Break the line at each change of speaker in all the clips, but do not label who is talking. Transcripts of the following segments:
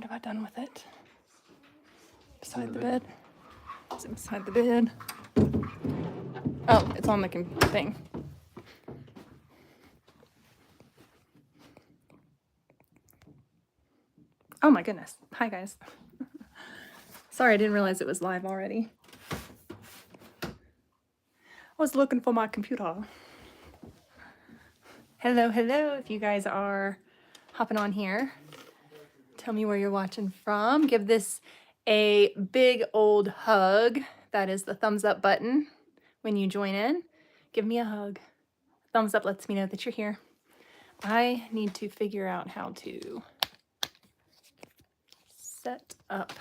What have I done with it? Beside the bed? Is it beside the bed? Oh, it's on the thing. Oh my goodness. Hi guys. Sorry, I didn't realize it was live already. I was looking for my computer. Hello, hello. If you guys are hopping on here, tell me where you're watching from. Give this a big old hug. That is the thumbs up button when you join in. Give me a hug. Thumbs up lets me know that you're here. I need to figure out how to set up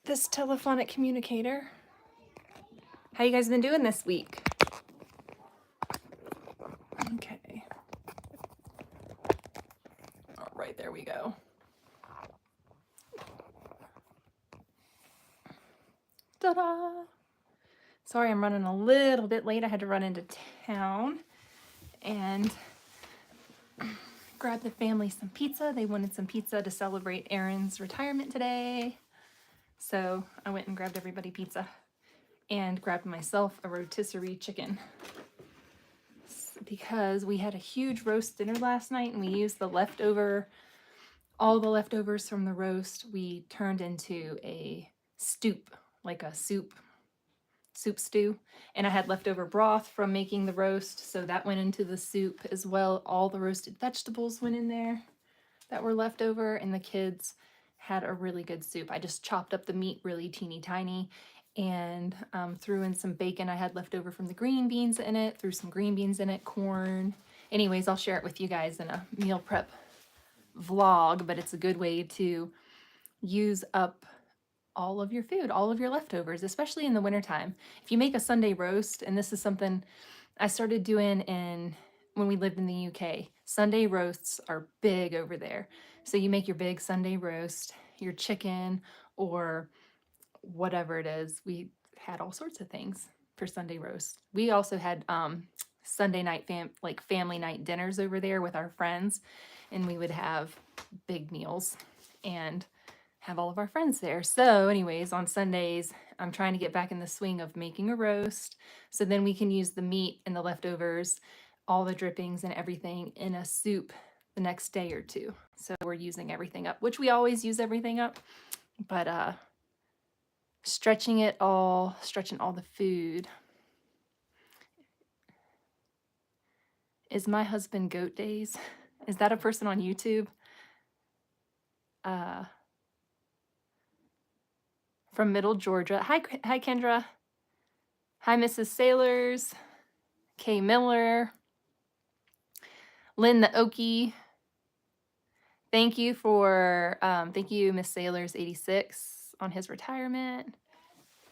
this telephonic communicator. How you guys been doing this week? Okay. All right, there we go. Ta-da! Sorry, I'm running a little bit late. I had to run into town and grab the family some pizza. They wanted some pizza to celebrate Aaron's retirement today. So I went and grabbed everybody pizza and grabbed myself a rotisserie chicken because we had a huge roast dinner last night and we used all the leftovers from the roast we turned into a stoop, like a soup stew, and I had leftover broth from making the roast, so that went into the soup as well. All the roasted vegetables went in there that were left over, and the kids had a really good soup. I just chopped up the meat really teeny tiny and threw in some bacon I had left over from the green beans in it, threw some green beans in it, corn. Anyways, I'll share it with you guys in a meal prep vlog, but it's a good way to use up all of your food, all of your leftovers, especially in the wintertime. If you make a Sunday roast, and this is something I started doing when we lived in the UK, Sunday roasts are big over there. So you make your big Sunday roast, your chicken or whatever it is. We had all sorts of things for Sunday roast. We also had Sunday night family night dinners over there with our friends, and we would have big meals and have all of our friends there. So anyways, on Sundays, I'm trying to get back in the swing of making a roast. So then we can use the meat and the leftovers, all the drippings and everything in a soup the next day or two. So we're using everything up, which we always use everything up, but stretching all the food. Is my husband Goat Days? Is that a person on YouTube? From Middle Georgia. Hi Kendra. Hi, Mrs. Sailors. Kay Miller. Lynn the Okie. Thank you, Miss Sailors 86 on his retirement.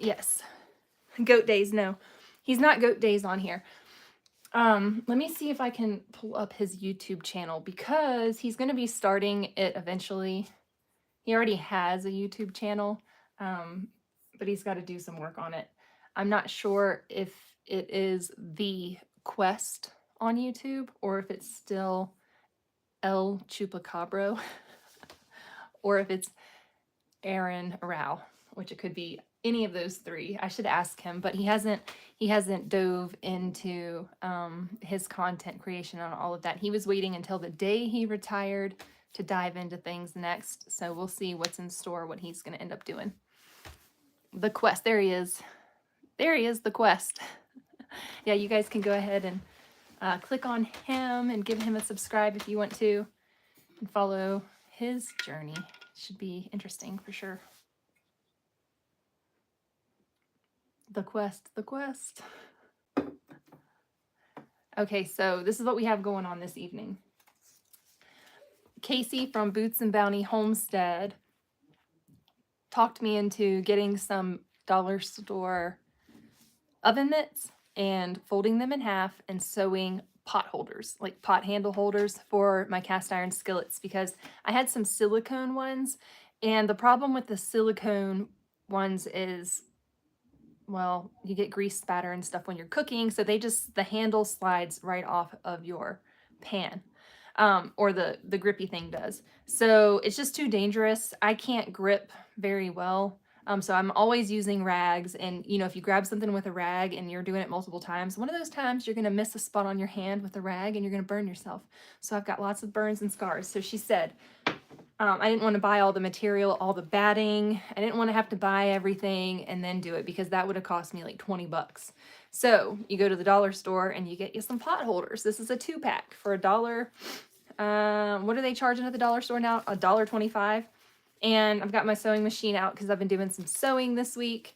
Yes. Goat Days, no. He's not Goat Days on here. Let me see if I can pull up his YouTube channel because he's going to be starting it eventually. He already has a YouTube channel, but he's got to do some work on it. I'm not sure if it is The Quest on YouTube or if it's still El Chupacabro or if it's Aaron Rao, which it could be any of those three. I should ask him, but he hasn't dove into his content creation on all of that. He was waiting until the day he retired to dive into things next. So we'll see what's in store, what he's going to end up doing. The Quest. There he is. There he is, The Quest. Yeah, you guys can go ahead and click on him and give him a subscribe if you want to and follow his journey. Should be interesting for sure. The Quest, The Quest. Okay, so this is what we have going on this evening. Casey from Boots and Bounty Homestead talked me into getting some dollar store oven mitts and folding them in half and sewing pot holders, like pot handle holders for my cast iron skillets, because I had some silicone ones, and the problem with the silicone ones is, well, you get grease spatter and stuff when you're cooking, so the handle slides right off of your pan. or the grippy thing does. So it's just too dangerous. I can't grip very well. So I'm always using rags, and you know, if you grab something with a rag and you're doing it multiple times, one of those times you're gonna miss a spot on your hand with the rag and you're gonna burn yourself. So I've got lots of burns and scars. So she said, I didn't want to buy all the material, all the batting. I didn't want to have to buy everything and then do it because that would have cost me like 20 bucks. So you go to the dollar store and you get you some pot holders. This is a 2-pack for $1. What are they charging at the dollar store now? $1.25. And I've got my sewing machine out because I've been doing some sewing this week.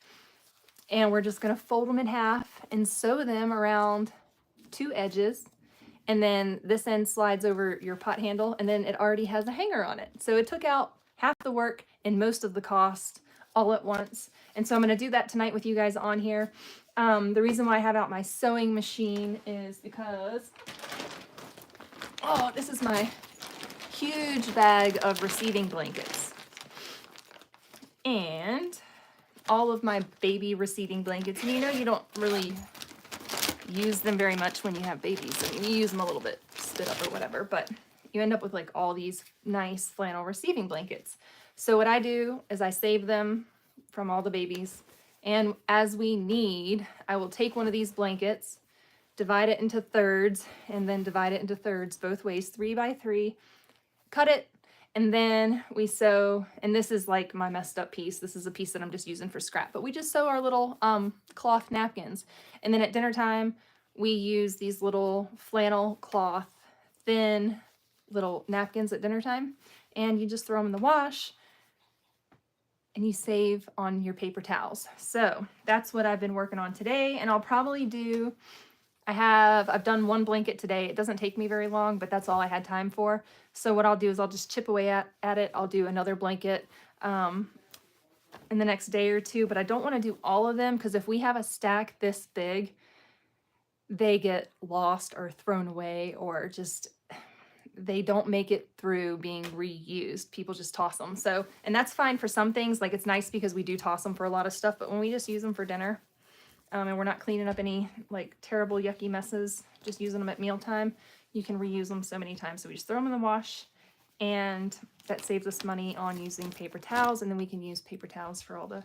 And we're just going to fold them in half and sew them around 2 edges. And then this end slides over your pot handle, and then it already has a hanger on it. So it took out half the work and most of the cost all at once. And so I'm going to do that tonight with you guys on here. The reason why I have out my sewing machine is because, oh, this is my huge bag of receiving blankets. And all of my baby receiving blankets. And you know, you don't really use them very much when you have babies. I mean, you use them a little bit, spit up or whatever, but you end up with like all these nice flannel receiving blankets. So what I do is I save them from all the babies, and as we need, I will take one of these blankets, divide it into thirds, and then divide it into thirds both ways, 3 by 3, cut it, and then we sew. And this is like my messed up piece. This is a piece that I'm just using for scrap, but we just sew our little cloth napkins. And then at dinner time, we use these little flannel cloth, thin little napkins at dinner time. And you just throw them in the wash and you save on your paper towels. So that's what I've been working on today. And I'll probably do, I've done 1 blanket today. It doesn't take me very long, but that's all I had time for. So what I'll do is I'll just chip away at it. I'll do another blanket in the next day or 2, but I don't want to do all of them because if we have a stack this big, they get lost or thrown away, or just they don't make it through being reused. People just toss them. So, and that's fine for some things. Like, it's nice because we do toss them for a lot of stuff, but when we just use them for dinner, and we're not cleaning up any like terrible yucky messes, just using them at mealtime, you can reuse them so many times. So we just throw them in the wash, and that saves us money on using paper towels, and then we can use paper towels for all the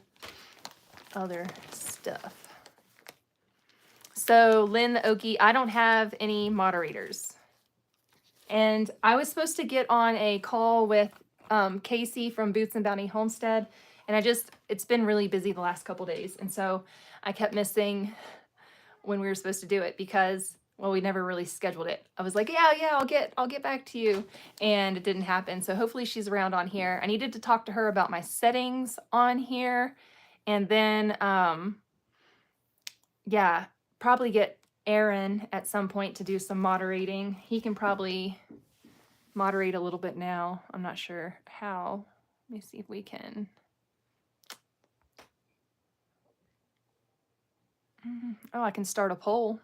other stuff. So Lynn the Okie, I don't have any moderators. And I was supposed to get on a call with Casey from Boots and Bounty Homestead, and it's been really busy the last couple days. And so I kept missing when we were supposed to do it because, well, we never really scheduled it. I was like, yeah, I'll get back to you. And it didn't happen. So hopefully she's around on here. I needed to talk to her about my settings on here. And then, yeah, probably get Aaron at some point to do some moderating. He can probably moderate a little bit now. I'm not sure how. Let me see if we can. Oh, I can start a poll.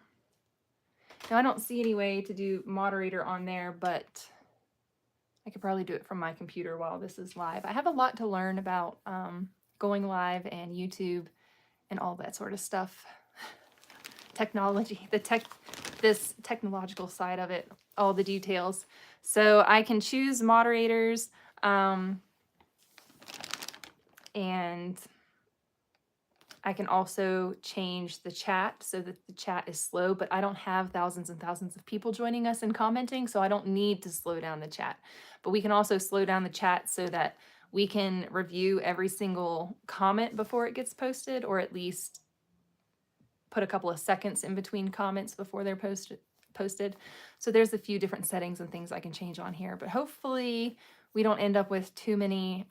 Now, I don't see any way to do moderator on there, but I could probably do it from my computer while this is live. I have a lot to learn about going live and YouTube and all that sort of stuff. Technology, this technological side of it, all the details. So I can choose moderators, and I can also change the chat so that the chat is slow, but I don't have thousands and thousands of people joining us and commenting, so I don't need to slow down the chat. But we can also slow down the chat so that we can review every single comment before it gets posted, or at least put a couple of seconds in between comments before they're posted. So there's a few different settings and things I can change on here, but hopefully we don't end up with too many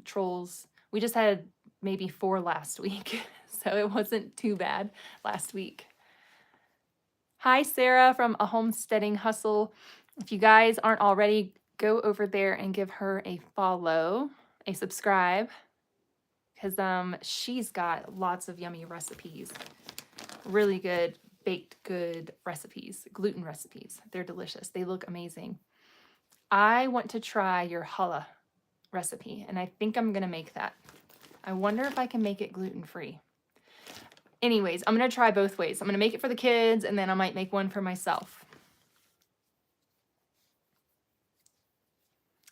trolls. We just had maybe 4 last week, so it wasn't too bad last week. Hi, Sarah from A Homesteading Hustle. If you guys aren't already, go over there and give her a follow, a subscribe, because she's got lots of yummy recipes. Really good baked good recipes, gluten recipes. They're delicious. They look amazing. I want to try your challah recipe, and I think I'm going to make that. I wonder if I can make it gluten-free. Anyways, I'm going to try both ways. I'm going to make it for the kids, and then I might make one for myself.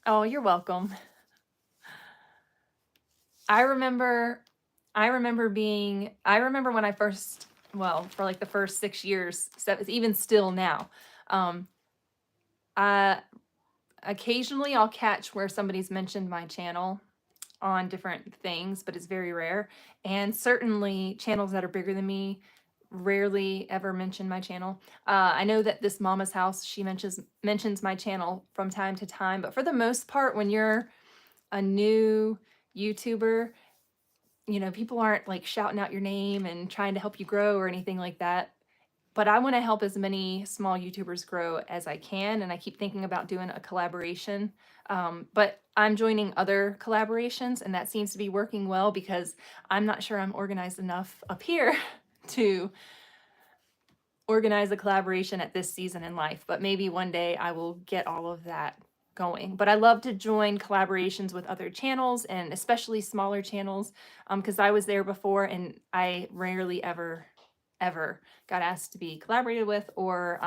Oh, you're welcome. I remember when I first, well, for like the first 6 years, so even still now, um, I occasionally I'll catch where somebody's mentioned my channel on different things, but it's very rare. And certainly channels that are bigger than me rarely ever mention my channel. I know that this Mama's House, she mentions my channel from time to time, but for the most part, when you're a new YouTuber, you know, people aren't like shouting out your name and trying to help you grow or anything like that. But I want to help as many small YouTubers grow as I can. And I keep thinking about doing a collaboration. But I'm joining other collaborations, and that seems to be working well because I'm not sure I'm organized enough up here to organize a collaboration at this season in life. But maybe one day I will get all of that going. But I love to join collaborations with other channels, and especially smaller channels, because I was there before and I rarely ever got asked to be collaborated with or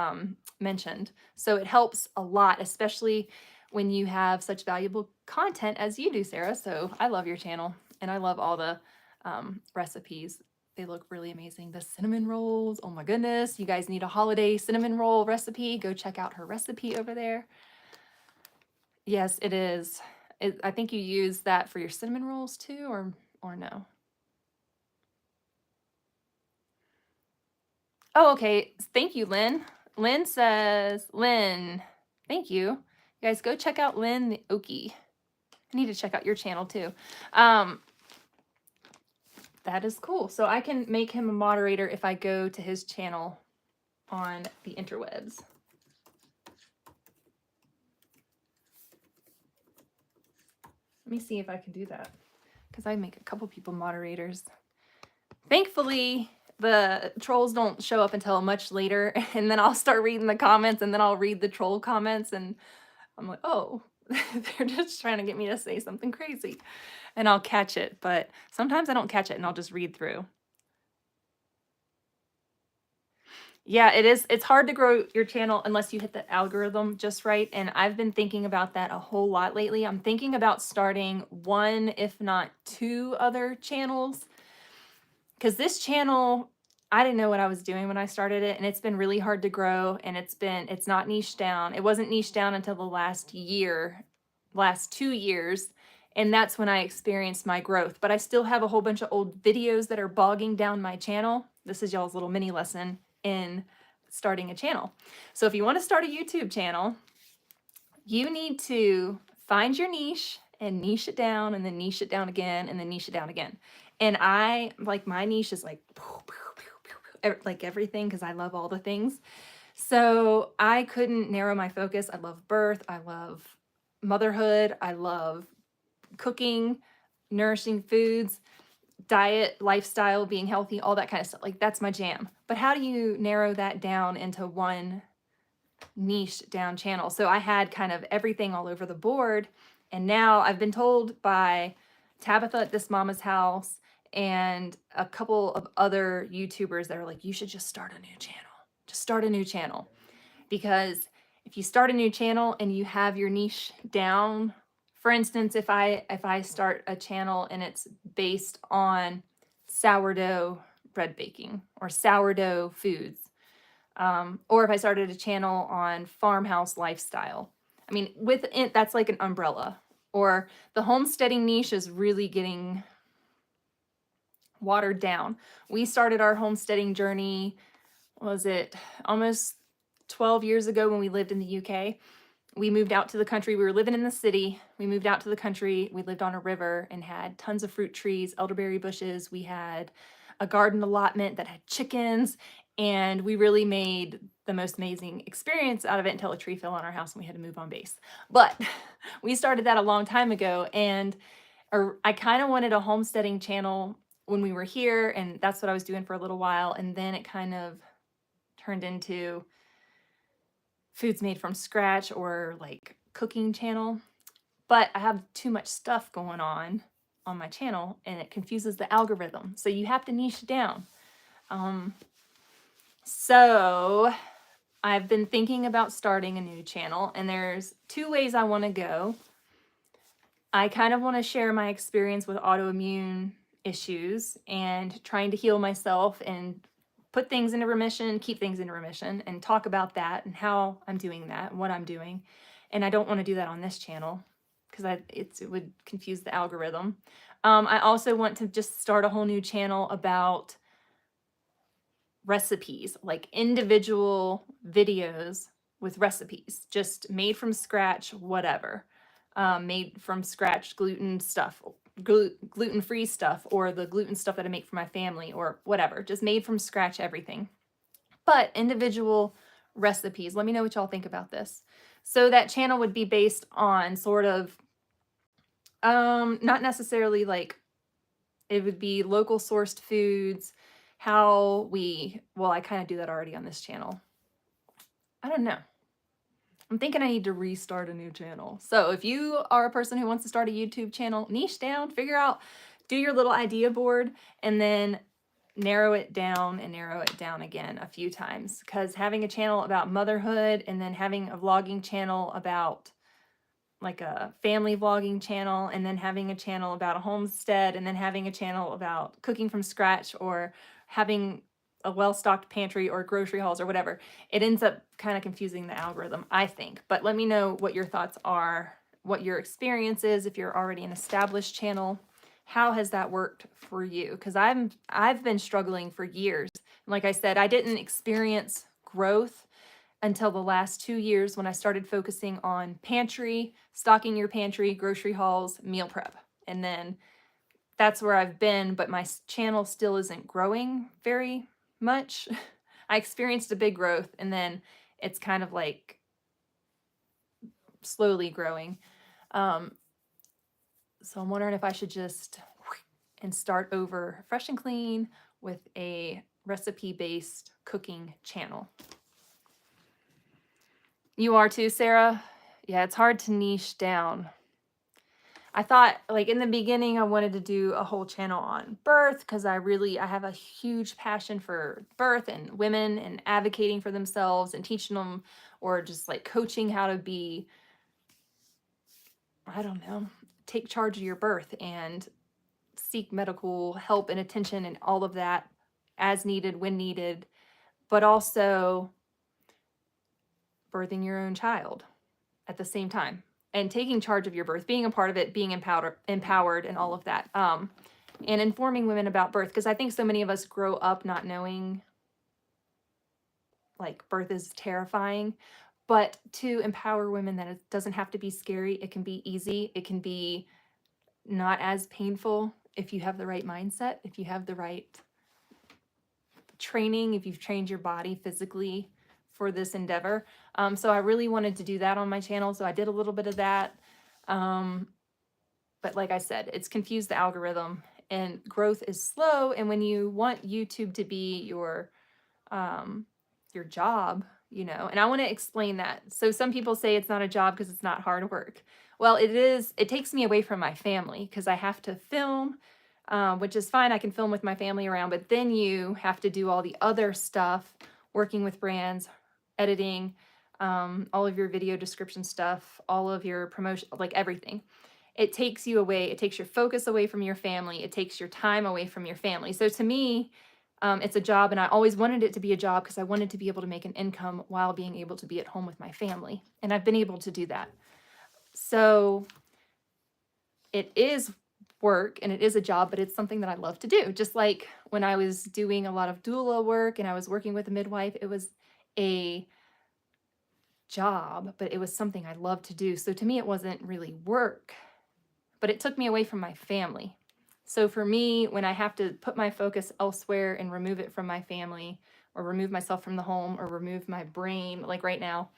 mentioned. So it helps a lot, especially when you have such valuable content as you do, Sarah. So I love your channel, and I love all the recipes. They look really amazing. The cinnamon rolls, oh my goodness. You guys need a holiday cinnamon roll recipe. Go check out her recipe over there. Yes, it is. I think you use that for your cinnamon rolls too, or no? Oh, okay. Thank you, Lynn. Lynn, thank you. You guys go check out Lynn the Okie. I need to check out your channel too. Um, that is cool. So I can make him a moderator if I go to his channel on the interwebs. Let me see if I can do that, because I make a couple people moderators. Thankfully, the trolls don't show up until much later, and then I'll start reading the comments, and then I'll read the troll comments, and I'm like, oh, they're just trying to get me to say something crazy, and I'll catch it. But sometimes I don't catch it, and I'll just read through. Yeah, it is. It's hard to grow your channel unless you hit the algorithm just right. And I've been thinking about that a whole lot lately. I'm thinking about starting one, if not two other channels. Because this channel, I didn't know what I was doing when I started it. And it's been really hard to grow. And it's not niche down. It wasn't niche down until the last 2 years. And that's when I experienced my growth. But I still have a whole bunch of old videos that are bogging down my channel. This is y'all's little mini lesson in starting a channel. So if you want to start a YouTube channel, you need to find your niche and niche it down, and then niche it down again, and then niche it down again. And I like, my niche is like everything, because I love all the things. So I couldn't narrow my focus. I love birth. I love motherhood. I love cooking, nourishing foods, diet, lifestyle, being healthy, all that kind of stuff. Like, that's my jam. But how do you narrow that down into one niche down channel? So I had kind of everything all over the board. And now I've been told by Tabitha at This Mama's House and a couple of other YouTubers that are like, you should just start a new channel. Just start a new channel. Because if you start a new channel and you have your niche down, for instance, if I start a channel and it's based on sourdough bread baking or sourdough foods, or if I started a channel on farmhouse lifestyle, I mean, with it, that's like an umbrella. Or the homesteading niche is really getting watered down. We started our homesteading journey, was it almost 12 years ago when we lived in the UK. We moved out to the country. We were living in the city. We moved out to the country. We lived on a river and had tons of fruit trees, elderberry bushes. We had a garden allotment that had chickens, and we really made the most amazing experience out of it until a tree fell on our house and we had to move on base. But we started that a long time ago, and I kind of wanted a homesteading channel when we were here, and that's what I was doing for a little while, and then it kind of turned into foods made from scratch or like cooking channel. But I have too much stuff going on my channel, and it confuses the algorithm. So you have to niche down. So I've been thinking about starting a new channel, and there's two ways I want to go. I kind of want to share my experience with autoimmune issues and trying to heal myself and put things into remission, keep things into remission, and talk about that and how I'm doing that and what I'm doing. And I don't want to do that on this channel because it would confuse the algorithm. I also want to just start a whole new channel about recipes, like individual videos with recipes, just made from scratch, whatever. Made from scratch gluten stuff, gluten-free stuff, or the gluten stuff that I make for my family, or whatever. Just made from scratch everything. But individual recipes. Let me know what y'all think about this. So that channel would be based on sort of, not necessarily like, it would be local sourced foods, how we, well, I kind of do that already on this channel. I don't know. I'm thinking I need to restart a new channel. So if you are a person who wants to start a YouTube channel, niche down, figure out, do your little idea board, and then narrow it down and narrow it down again a few times. Because having a channel about motherhood and then having a vlogging channel about like a family vlogging channel, and then having a channel about a homestead, and then having a channel about cooking from scratch, or having a well-stocked pantry or grocery hauls or whatever, it ends up kind of confusing the algorithm, I think. But let me know what your thoughts are, what your experience is, if you're already an established channel. How has that worked for you? Because I've been struggling for years. Like I said, I didn't experience growth until the last 2 years when I started focusing on pantry, stocking your pantry, grocery hauls, meal prep. And then that's where I've been, but my channel still isn't growing very much. I experienced a big growth, and then it's kind of like slowly growing. So I'm wondering if I should just and start over fresh and clean with a recipe-based cooking channel. You are too, Sarah? Yeah, it's hard to niche down. I thought, like, in the beginning, I wanted to do a whole channel on birth because I have a huge passion for birth and women and advocating for themselves and teaching them, or just like coaching how to be, I don't know, take charge of your birth and seek medical help and attention and all of that as needed, when needed, but also birthing your own child at the same time and taking charge of your birth, being a part of it, being empowered and all of that. And informing women about birth, because I think so many of us grow up not knowing, like, birth is terrifying, but to empower women that it doesn't have to be scary. It can be easy. It can be not as painful if you have the right mindset, if you have the right training, if you've trained your body physically for this endeavor. So I really wanted to do that on my channel. So I did a little bit of that. But like I said, it's confused the algorithm, and growth is slow. And when you want YouTube to be your job, and I want to explain that. So some people say it's not a job because it's not hard work. Well, it is. It takes me away from my family because I have to film, which is fine. I can film with my family around, but then you have to do all the other stuff, working with brands, editing, all of your video description stuff, all of your promotion, like everything. It takes you away. It takes your focus away from your family. It takes your time away from your family. So to me, it's a job, and I always wanted it to be a job because I wanted to be able to make an income while being able to be at home with my family. And I've been able to do that. So it is work and it is a job, but it's something that I love to do. Just like when I was doing a lot of doula work and I was working with a midwife, it was a job, but it was something I loved to do. So to me, it wasn't really work, but it took me away from my family. So for me, when I have to put my focus elsewhere and remove it from my family, or remove myself from the home, or remove my brain, like right now,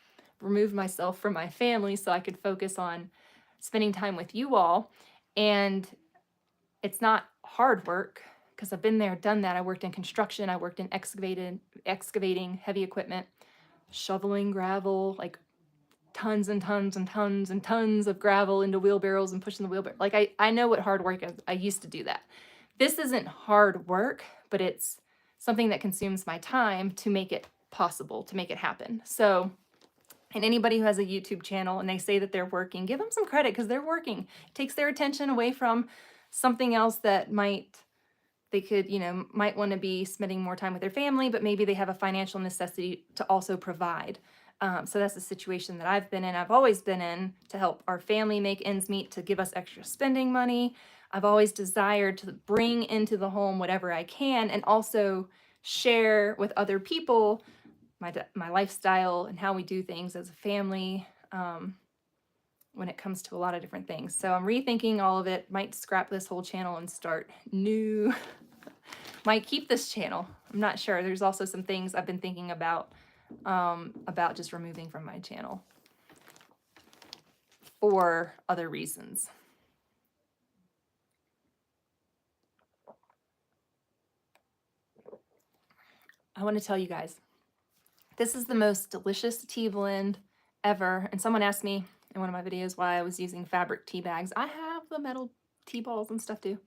remove myself from my family so I could focus on spending time with you all. And it's not hard work because I've been there, done that. I worked in construction. I worked in excavating heavy equipment, shoveling gravel, like tons and tons and tons and tons of gravel into wheelbarrows and pushing the wheelbarrow. Like I know what hard work is. I used to do that. This isn't hard work, but it's something that consumes my time to make it possible, to make it happen. So And anybody who has a YouTube channel and they say that they're working, give them some credit because they're working. It takes their attention away from something else that they could, might want to be spending more time with their family, but maybe they have a financial necessity to also provide. So that's the situation that I've been in. I've always been in to help our family make ends meet, to give us extra spending money. I've always desired to bring into the home whatever I can and also share with other people my lifestyle and how we do things as a family, when it comes to a lot of different things. So I'm rethinking all of it. Might scrap this whole channel and start new. Might keep this channel. I'm not sure. There's also some things I've been thinking about just removing from my channel for other reasons. I want to tell you guys, this is the most delicious tea blend ever. And someone asked me in one of my videos why I was using fabric tea bags. I have the metal tea balls and stuff too.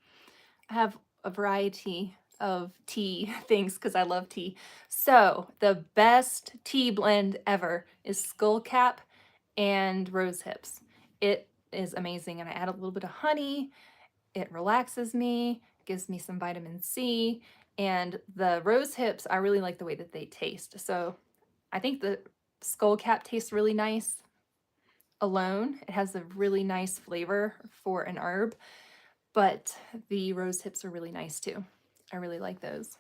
I have a variety of tea things because I love tea. So the best tea blend ever is skullcap and rose hips. It is amazing. And I add a little bit of honey. It relaxes me, gives me some vitamin C. And the rose hips, I really like the way that they taste. So I think the skullcap tastes really nice alone. It has a really nice flavor for an herb, but the rose hips are really nice too. I really like those.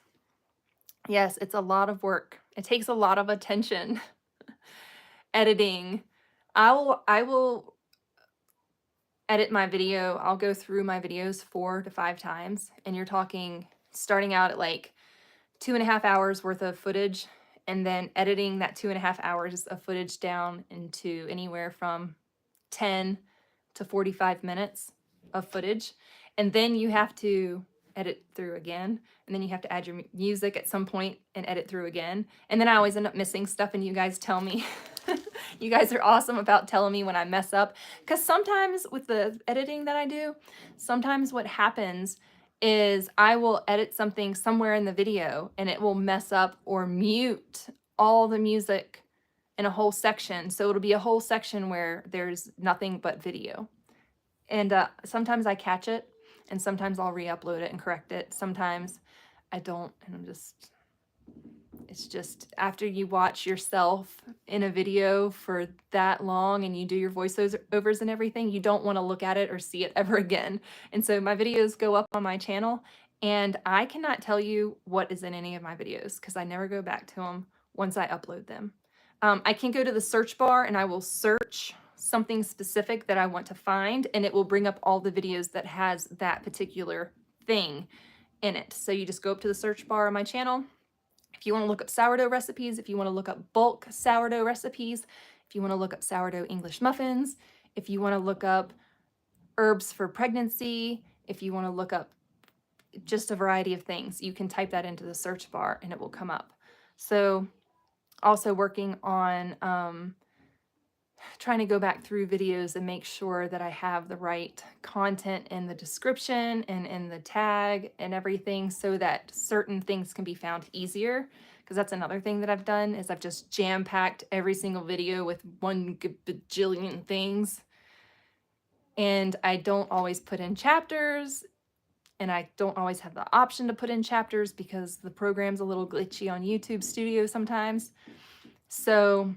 Yes, it's a lot of work. It takes a lot of attention. Editing. I will edit my video. I'll go through my videos 4 to 5 times, and you're talking starting out at like 2.5 hours worth of footage, and then editing that 2.5 hours of footage down into anywhere from 10 to 45 minutes of footage. And then you have to edit through again. And then you have to add your music at some point and edit through again. And then I always end up missing stuff, and you guys tell me. You guys are awesome about telling me when I mess up. Because sometimes with the editing that I do, sometimes what happens is I will edit something somewhere in the video and it will mess up or mute all the music in a whole section. So it'll be a whole section where there's nothing but video. And sometimes I catch it, and sometimes I'll re-upload it and correct it. Sometimes I don't, and it's just after you watch yourself in a video for that long and you do your voiceovers and everything, you don't want to look at it or see it ever again. And so my videos go up on my channel, and I cannot tell you what is in any of my videos because I never go back to them once I upload them. I can go to the search bar and I will search something specific that I want to find, and it will bring up all the videos that has that particular thing in it. So you just go up to the search bar on my channel. If you want to look up sourdough recipes, if you want to look up bulk sourdough recipes, if you want to look up sourdough English muffins, if you want to look up herbs for pregnancy, if you want to look up just a variety of things, you can type that into the search bar and it will come up. So also working on trying to go back through videos and make sure that I have the right content in the description and in the tag and everything so that certain things can be found easier. Because that's another thing that I've done is I've just jam-packed every single video with 1 bajillion things. And I don't always put in chapters, and I don't always have the option to put in chapters because the program's a little glitchy on YouTube Studio sometimes. So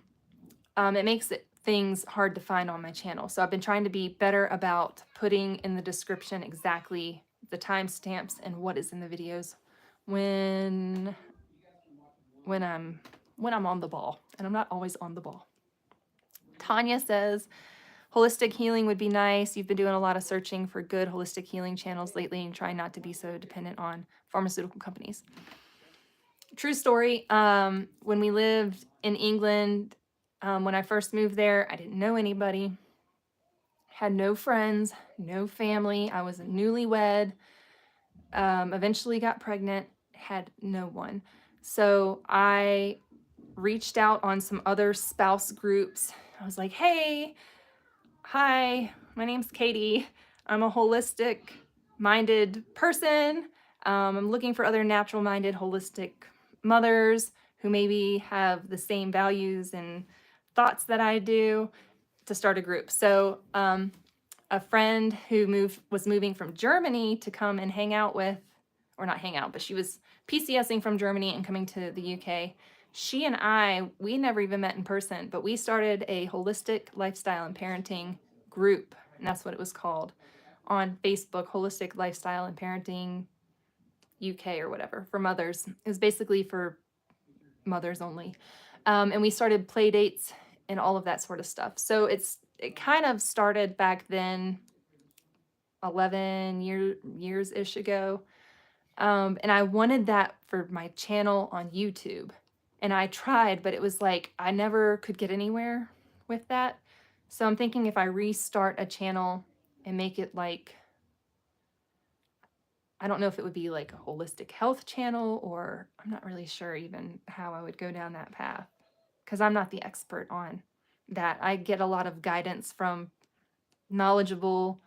it makes things hard to find on my channel. So I've been trying to be better about putting in the description exactly the timestamps and what is in the videos when I'm on the ball, and I'm not always on the ball. Tanya says, holistic healing would be nice. You've been doing a lot of searching for good holistic healing channels lately and trying not to be so dependent on pharmaceutical companies. True story. When we lived in England, when I first moved there, I didn't know anybody, had no friends, no family. I was newlywed, eventually got pregnant, had no one. So I reached out on some other spouse groups. I was like, hey, hi, my name's Katie. I'm a holistic minded person. I'm looking for other natural minded holistic mothers who maybe have the same values and thoughts that I do to start a group. So a friend who was moving from Germany to come and hang out with, or not hang out, but she was PCSing from Germany and coming to the UK. She and we never even met in person, but we started a holistic lifestyle and parenting group, and that's what it was called on Facebook, Holistic Lifestyle and Parenting UK or whatever, for mothers. It was basically for mothers only. And we started play dates and all of that sort of stuff. So it kind of started back then, 11 years-ish ago. And I wanted that for my channel on YouTube. And I tried, but it was like I never could get anywhere with that. So I'm thinking if I restart a channel and make it like, I don't know if it would be like a holistic health channel, or I'm not really sure even how I would go down that path, because I'm not the expert on that. I get a lot of guidance from knowledgeable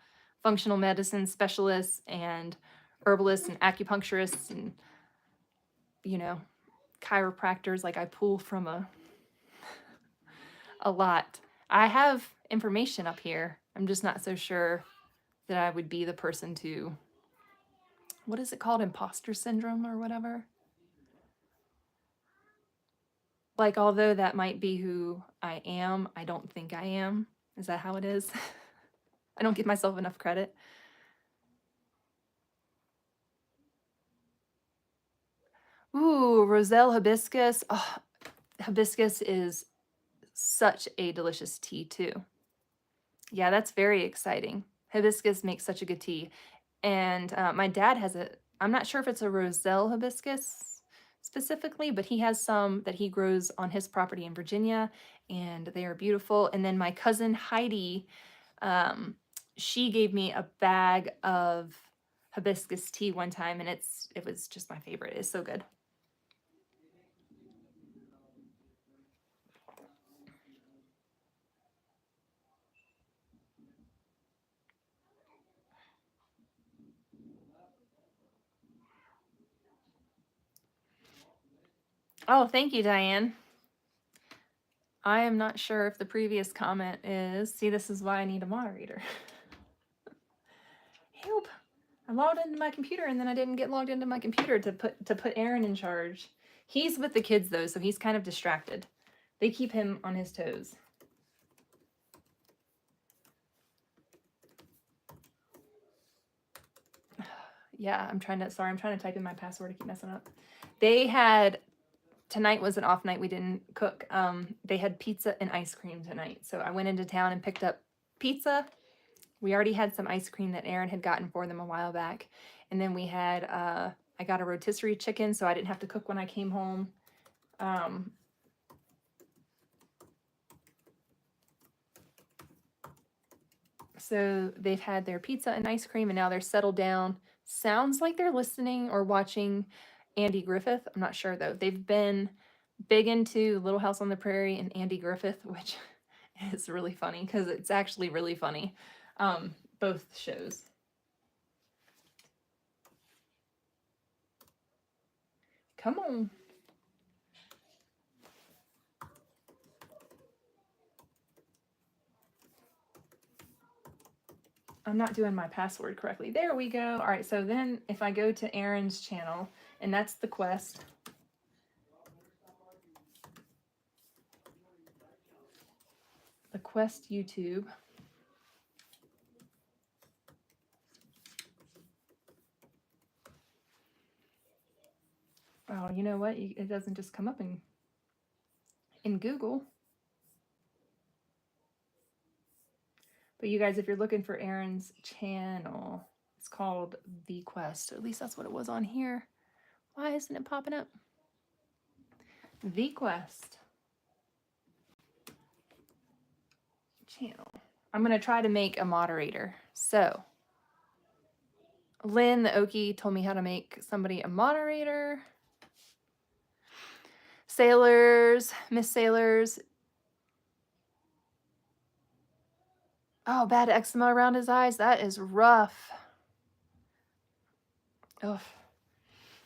functional medicine specialists and herbalists and acupuncturists and, you know, chiropractors. Like, I pull from a lot. I have information up here. I'm just not so sure that I would be the person to, what is it called? Imposter syndrome or whatever. Like, although that might be who I am, I don't think I am. Is that how it is? I don't give myself enough credit. Ooh, Roselle hibiscus. Oh, hibiscus is such a delicious tea too. Yeah, that's very exciting. Hibiscus makes such a good tea. And my dad has I'm not sure if it's a Roselle hibiscus specifically, but he has some that he grows on his property in Virginia, and they are beautiful. And then my cousin Heidi, she gave me a bag of hibiscus tea one time, and it was just my favorite. It's so good. Oh, thank you, Diane. I am not sure if the previous comment is, see, this is why I need a moderator. Help. I logged into my computer and then I didn't get logged into my computer to put Aaron in charge. He's with the kids though, so he's kind of distracted. They keep him on his toes. Yeah, I'm trying to type in my password. I keep messing up. Tonight was an off night. We didn't cook. They had pizza and ice cream tonight. So I went into town and picked up pizza. We already had some ice cream that Aaron had gotten for them a while back. And then we had, I got a rotisserie chicken, so I didn't have to cook when I came home. So they've had their pizza and ice cream, and now they're settled down. Sounds like they're listening or watching Andy Griffith. I'm not sure though. They've been big into Little House on the Prairie and Andy Griffith, which is really funny because it's actually really funny. Both shows. Come on. I'm not doing my password correctly. There we go. All right, so then if I go to Aaron's channel, and that's the quest. The quest YouTube. Oh, you know what? It doesn't just come up in Google. But you guys, if you're looking for Aaron's channel, it's called The Quest. At least that's what it was on here. Why isn't it popping up? The Quest channel. I'm going to try to make a moderator. So, Lynn, the Okie, told me how to make somebody a moderator. Sailors, Miss Sailors. Oh, bad eczema around his eyes. That is rough. Ugh.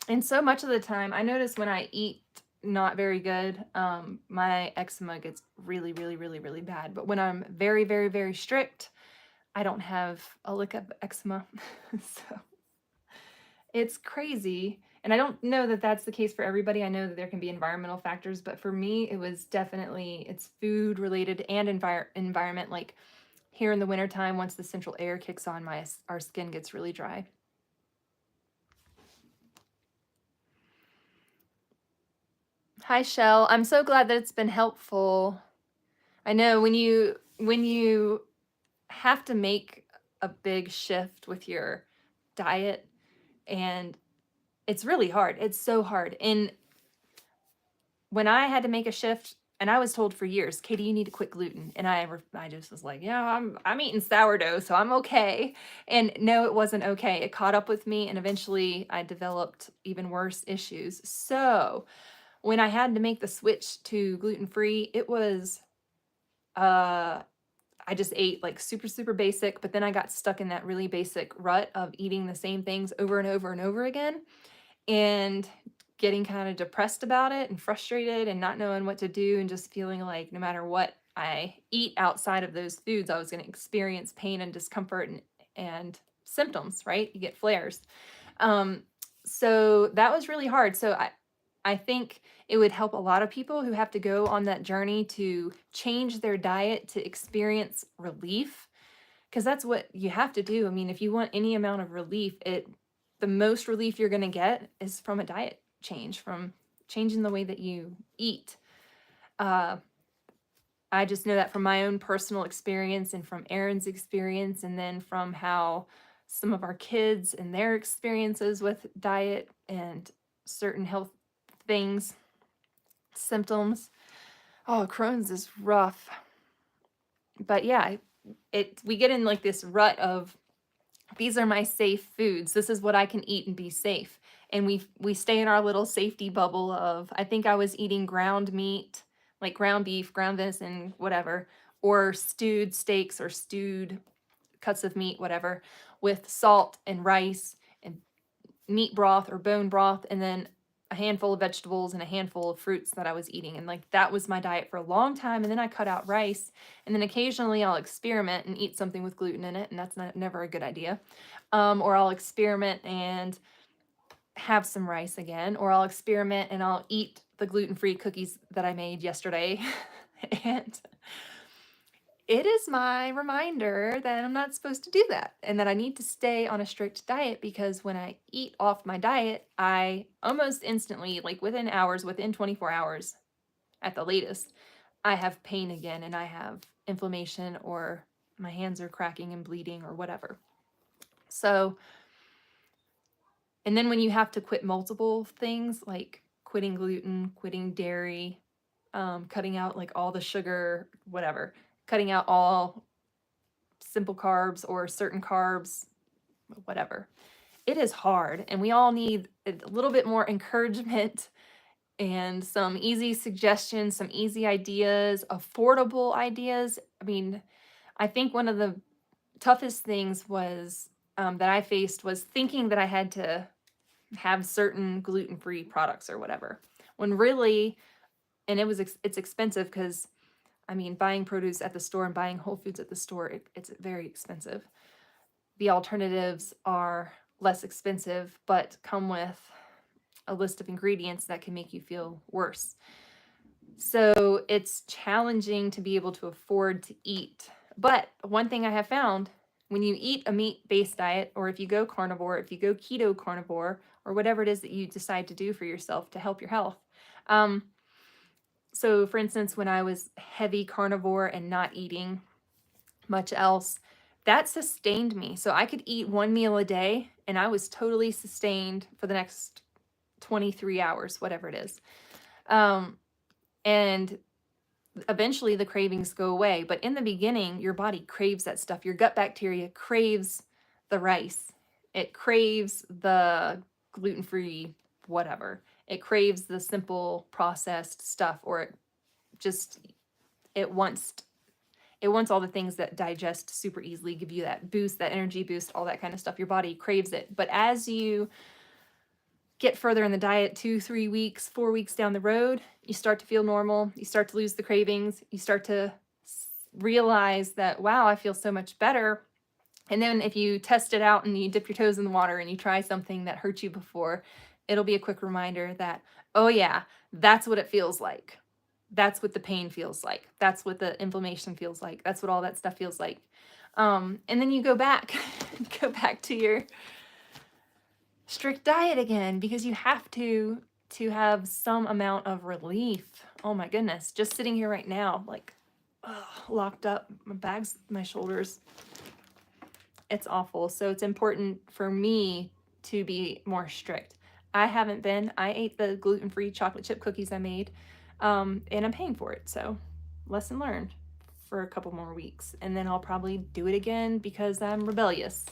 And so much of the time, I notice when I eat not very good. My eczema gets really, really, really, really bad. But when I'm very, very, very strict, I don't have a lick of eczema. So it's crazy. And I don't know that that's the case for everybody. I know that there can be environmental factors, but for me, it was definitely, it's food related and environment. Like here in the wintertime, once the central air kicks on, our skin gets really dry. Hi, Shell. I'm so glad that it's been helpful. I know when you have to make a big shift with your diet, and it's really hard. It's so hard. And when I had to make a shift, and I was told for years, Katie, you need to quit gluten. And I just was like, yeah, I'm eating sourdough, so I'm okay. And no, it wasn't okay. It caught up with me, and eventually I developed even worse issues. So when I had to make the switch to gluten-free, it was I just ate like super, super basic, but then I got stuck in that really basic rut of eating the same things over and over and over again and getting kind of depressed about it and frustrated and not knowing what to do and just feeling like no matter what I eat outside of those foods, I was going to experience pain and discomfort and symptoms, right? You get flares. Um, so that was really hard. So I think it would help a lot of people who have to go on that journey to change their diet to experience relief, because that's what you have to do. I mean, if you want any amount of relief, the most relief you're going to get is from a diet change, from changing the way that you eat. Uh, I just know that from my own personal experience and from Erin's experience, and then from how some of our kids and their experiences with diet and certain health things, symptoms. Oh, Crohn's is rough. But yeah, we get in like this rut of these are my safe foods. This is what I can eat and be safe. And we stay in our little safety bubble of, I think I was eating ground meat, like ground beef, ground venison, whatever, or stewed steaks or stewed cuts of meat, whatever, with salt and rice and meat broth or bone broth, and then a handful of vegetables and a handful of fruits that I was eating. And like that was my diet for a long time. And then I cut out rice. And then occasionally I'll experiment and eat something with gluten in it. And that's never a good idea. Or I'll experiment and have some rice again. Or I'll experiment and I'll eat the gluten-free cookies that I made yesterday. And it is my reminder that I'm not supposed to do that and that I need to stay on a strict diet, because when I eat off my diet, I almost instantly, like within hours, within 24 hours at the latest, I have pain again and I have inflammation or my hands are cracking and bleeding or whatever. So, and then when you have to quit multiple things like quitting gluten, quitting dairy, cutting out like all the sugar, whatever, cutting out all simple carbs or certain carbs, whatever. It is hard, and we all need a little bit more encouragement and some easy suggestions, some easy ideas, affordable ideas. I mean, I think one of the toughest things was that I faced was thinking that I had to have certain gluten-free products or whatever, when really, and it's expensive because I mean, buying produce at the store and buying whole foods at the store, it's very expensive. The alternatives are less expensive, but come with a list of ingredients that can make you feel worse. So it's challenging to be able to afford to eat. But one thing I have found, when you eat a meat-based diet, or if you go carnivore, if you go keto carnivore, or whatever it is that you decide to do for yourself to help your health. So for instance, when I was heavy carnivore and not eating much else, that sustained me. So I could eat one meal a day and I was totally sustained for the next 23 hours, whatever it is. And eventually the cravings go away. But in the beginning, your body craves that stuff. Your gut bacteria craves the rice. It craves the gluten-free whatever. It craves the simple processed stuff, or it wants all the things that digest super easily, give you that boost, that energy boost, all that kind of stuff. Your body craves it. But as you get further in the diet, 2, 3 weeks, 4 weeks down the road, you start to feel normal. You start to lose the cravings. You start to realize that, wow, I feel so much better. And then if you test it out and you dip your toes in the water and you try something that hurt you before, it'll be a quick reminder that, oh yeah, that's what it feels like. That's what the pain feels like. That's what the inflammation feels like. That's what all that stuff feels like. And then you go back, go back to your strict diet again, because you have to have some amount of relief. Oh my goodness, just sitting here right now, like, locked up, my bags, my shoulders. It's awful. So it's important for me to be more strict. I haven't been. I ate the gluten-free chocolate chip cookies I made, and I'm paying for it. So lesson learned for a couple more weeks. And then I'll probably do it again because I'm rebellious.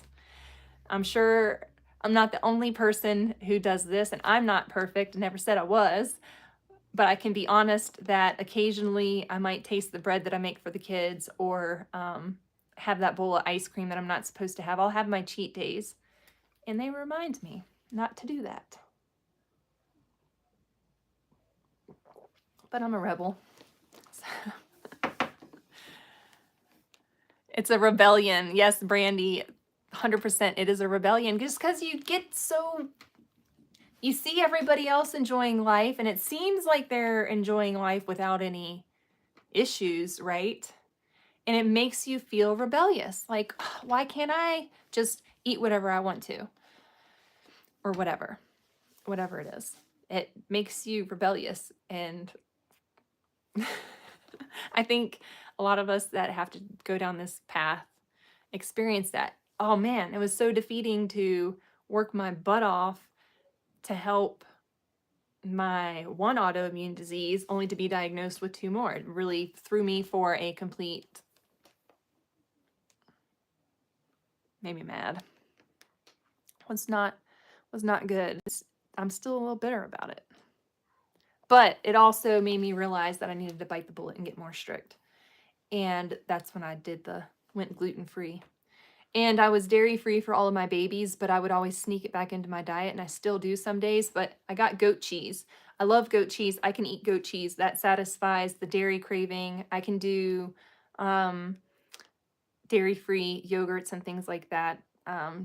I'm sure I'm not the only person who does this, and I'm not perfect. I never said I was. But I can be honest that occasionally I might taste the bread that I make for the kids, or have that bowl of ice cream that I'm not supposed to have. I'll have my cheat days, and they remind me not to do that. But I'm a rebel. It's a rebellion. Yes, Brandy, 100%. It is a rebellion, just because you get so... You see everybody else enjoying life, and it seems like they're enjoying life without any issues, right? And it makes you feel rebellious. Like, why can't I just eat whatever I want to? Or whatever it is. It makes you rebellious. And I think a lot of us that have to go down this path experience that. Oh man, it was so defeating to work my butt off to help my one autoimmune disease, only to be diagnosed with 2 more. It really threw me for a complete... made me mad. Was not good. I'm still a little bitter about it. But it also made me realize that I needed to bite the bullet and get more strict. And that's when I went gluten-free. And I was dairy-free for all of my babies, but I would always sneak it back into my diet, and I still do some days. But I got goat cheese. I love goat cheese. I can eat goat cheese. That satisfies the dairy craving. I can do dairy-free yogurts and things like that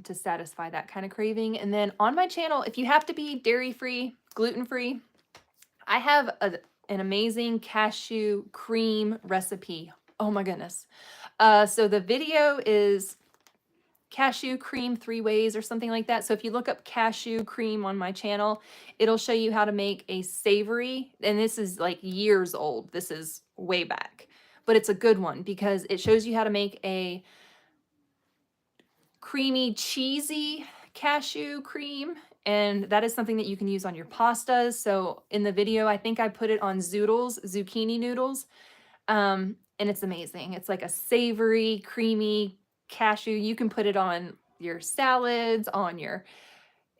to satisfy that kind of craving. And then on my channel, if you have to be dairy-free, gluten-free, I have an amazing cashew cream recipe. Oh my goodness. So the video is cashew cream 3 ways or something like that. So if you look up cashew cream on my channel, it'll show you how to make a savory, and this is like years old. This is way back, but it's a good one because it shows you how to make a creamy, cheesy cashew cream, and that is something that you can use on your pastas. So in the video, I think I put it on zoodles, zucchini noodles, and it's amazing. It's like a savory, creamy cashew. You can put it on your salads, on your,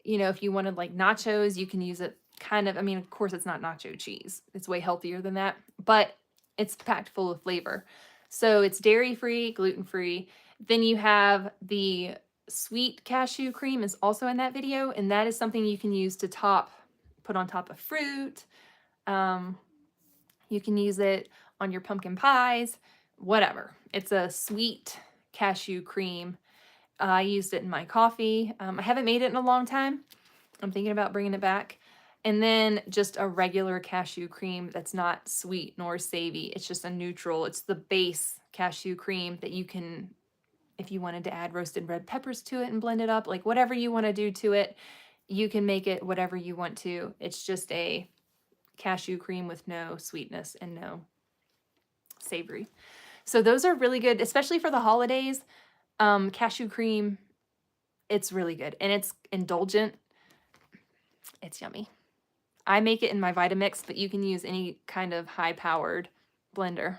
if you wanted like nachos, you can use it kind of, I mean, of course it's not nacho cheese. It's way healthier than that, but it's packed full of flavor. So it's dairy-free, gluten-free. Then you have the sweet cashew cream is also in that video, and that is something you can use to put on top of fruit. You can use it on your pumpkin pies, whatever. It's a sweet cashew cream. I used it in my coffee. I haven't made it in a long time. I'm thinking about bringing it back. And then just a regular cashew cream that's not sweet nor savvy. It's just a neutral. It's the base cashew cream that you can, if you wanted to add roasted red peppers to it and blend it up, like whatever you want to do to it, you can make it whatever you want to. It's just a cashew cream with no sweetness and no savory. So those are really good, especially for the holidays. Cashew cream, it's really good, and it's indulgent. It's yummy. I make it in my Vitamix, but you can use any kind of high-powered blender.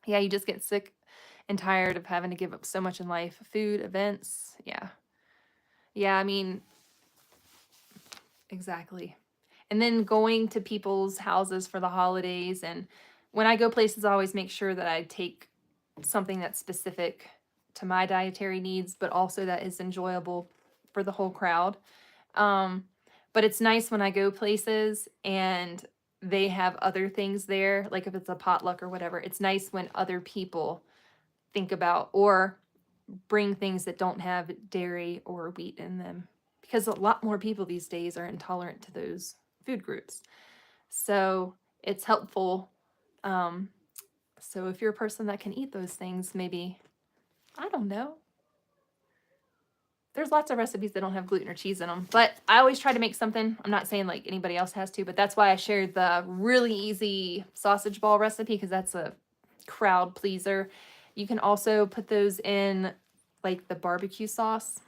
Yeah, you just get sick and tired of having to give up so much in life. Food, events, yeah. Yeah, I mean, exactly. And then going to people's houses for the holidays, and when I go places, I always make sure that I take something that's specific to my dietary needs, but also that is enjoyable for the whole crowd. Um, but it's nice when I go places and they have other things there, like if it's a potluck or whatever. It's nice when other people think about or bring things that don't have dairy or wheat in them, because a lot more people these days are intolerant to those food groups. So it's helpful. Um, so if you're a person that can eat those things, maybe, I don't know. There's lots of recipes that don't have gluten or cheese in them, but I always try to make something. I'm not saying like anybody else has to, but that's why I shared the really easy sausage ball recipe, because that's a crowd pleaser. You can also put those in like the barbecue sauce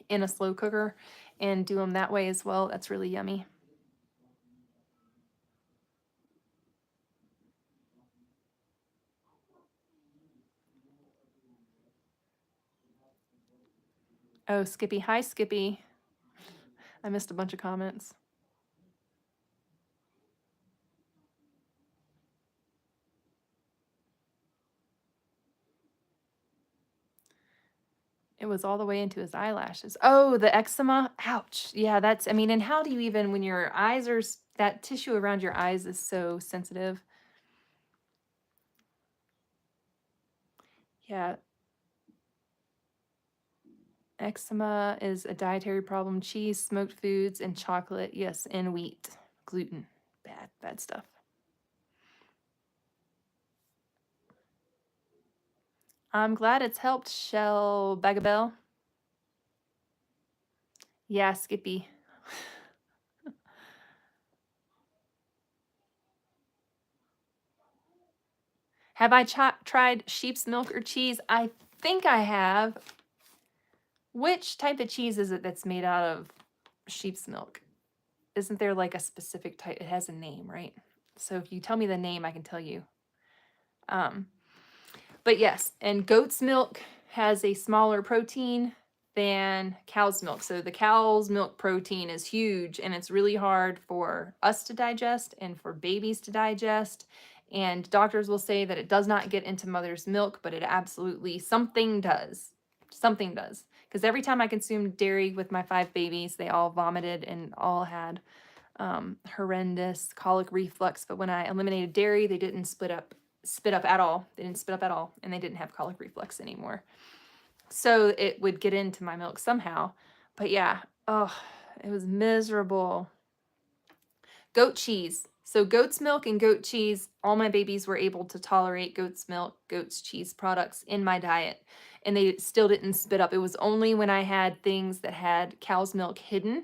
in a slow cooker and do them that way as well. That's really yummy. Oh, Skippy. Hi, Skippy. I missed a bunch of comments. It was all the way into his eyelashes. Oh, the eczema. Ouch. Yeah, that's, I mean, and how do you even, when your eyes are, that tissue around your eyes is so sensitive. Yeah. Eczema is a dietary problem. Cheese, smoked foods, and chocolate. Yes, and wheat. Gluten. Bad, bad stuff. I'm glad it's helped, Shell Bagabell. Yeah, Skippy. Have I tried sheep's milk or cheese? I think I have. Which type of cheese is it that's made out of sheep's milk? Isn't there like a specific type? It has a name, right? So if you tell me the name, I can tell you. Um, but yes, and goat's milk has a smaller protein than cow's milk. So the cow's milk protein is huge, and it's really hard for us to digest and for babies to digest. And doctors will say that it does not get into mother's milk, but it absolutely, something does. Something does. Because every time I consumed dairy with my 5 babies, they all vomited and all had horrendous colic reflux. But when I eliminated dairy, they didn't spit up at all. They didn't spit up at all, and they didn't have colic reflux anymore. So it would get into my milk somehow. But yeah, oh, it was miserable. Goat cheese. So goat's milk and goat cheese, all my babies were able to tolerate goat's milk, goat's cheese products in my diet, and they still didn't spit up. It was only when I had things that had cow's milk hidden,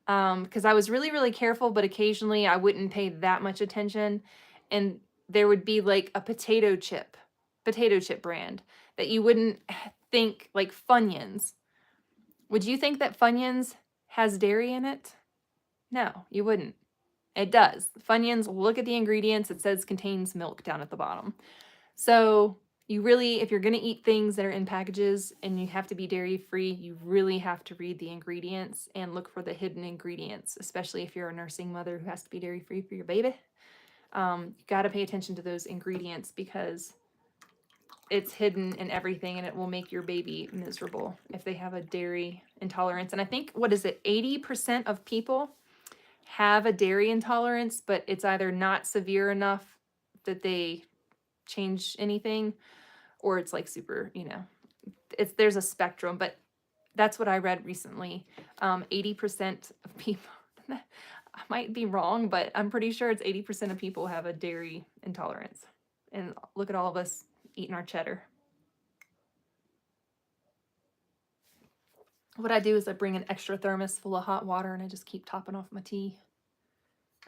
because I was really, really careful, but occasionally I wouldn't pay that much attention, and there would be like a potato chip brand that you wouldn't think, like Funyuns. Would you think that Funyuns has dairy in it? No, you wouldn't. It does. Funyuns, look at the ingredients. It says contains milk down at the bottom. So you really, if you're going to eat things that are in packages and you have to be dairy free, you really have to read the ingredients and look for the hidden ingredients, especially if you're a nursing mother who has to be dairy free for your baby. You got to pay attention to those ingredients, because it's hidden in everything, and it will make your baby miserable if they have a dairy intolerance. And I think, what is it, 80% of people have a dairy intolerance, but it's either not severe enough that they change anything, or it's like super, there's a spectrum, but that's what I read recently. 80% of people, I might be wrong, but I'm pretty sure it's 80% of people have a dairy intolerance. And look at all of us eating our cheddar. What I do is I bring an extra thermos full of hot water and I just keep topping off my tea.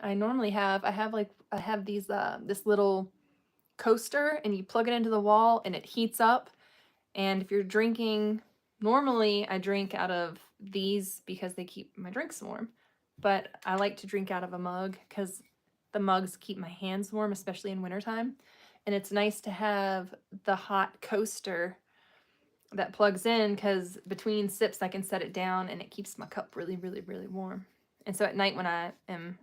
I have these, this little coaster, and you plug it into the wall and it heats up. And if you're drinking, normally I drink out of these because they keep my drinks warm, but I like to drink out of a mug because the mugs keep my hands warm, especially in wintertime. And it's nice to have the hot coaster that plugs in, because between sips I can set it down and it keeps my cup really, really, really warm. And so at night when I am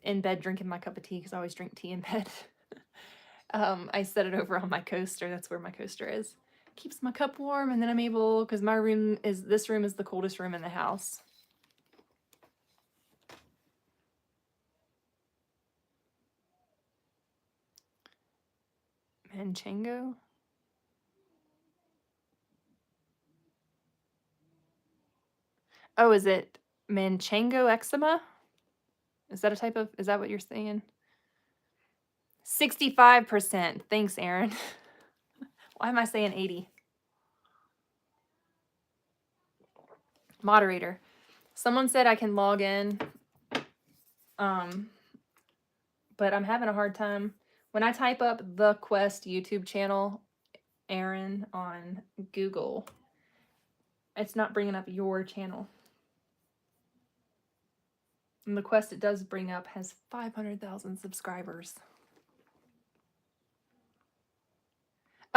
in bed drinking my cup of tea, because I always drink tea in bed, I set it over on my coaster. That's where my coaster is. Keeps my cup warm, and then I'm able, because this room is the coldest room in the house. Manchango? Oh, is it Manchango eczema? Is that what you're saying? 65%. Thanks, Aaron. Why am I saying 80? Moderator. Someone said I can log in, but I'm having a hard time. When I type up the Quest YouTube channel, Aaron, on Google, it's not bringing up your channel. And the Quest it does bring up has 500,000 subscribers.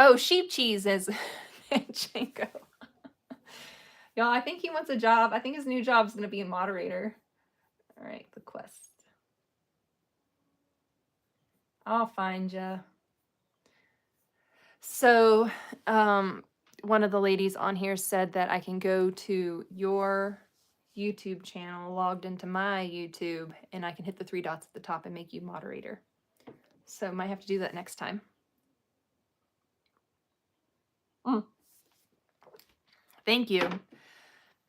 Oh, sheep cheese is Manchango. Y'all, I think he wants a job. I think his new job's going to be a moderator. All right, the Quest. I'll find ya. So, one of the ladies on here said that I can go to your YouTube channel, logged into my YouTube, and I can hit the 3 dots at the top and make you moderator. So, might have to do that next time. Thank you.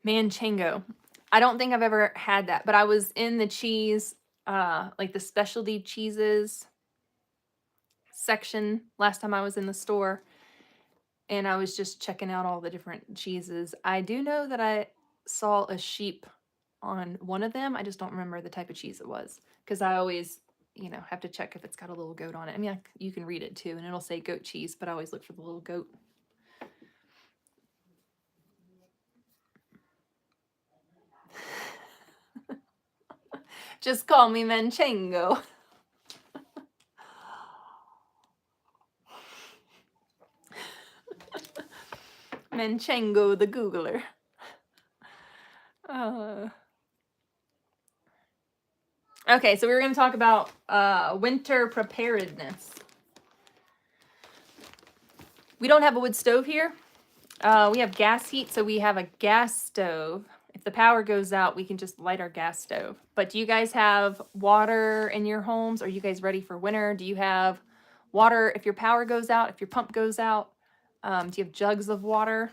Manchango. I don't think I've ever had that, but I was in the cheese, like the specialty cheeses section last time I was in the store, and I was just checking out all the different cheeses. I do know that I saw a sheep on one of them. I just don't remember the type of cheese it was, because I always, have to check if it's got a little goat on it. I mean, you can read it too, and it'll say goat cheese, but I always look for the little goat. Just call me Manchango. Manchango the Googler. Okay, so we were going to talk about winter preparedness. We don't have a wood stove here. We have gas heat, so we have a gas stove. If the power goes out, we can just light our gas stove. But do you guys have water in your homes? Are you guys ready for winter? Do you have water if your power goes out, if your pump goes out? Do you have jugs of water?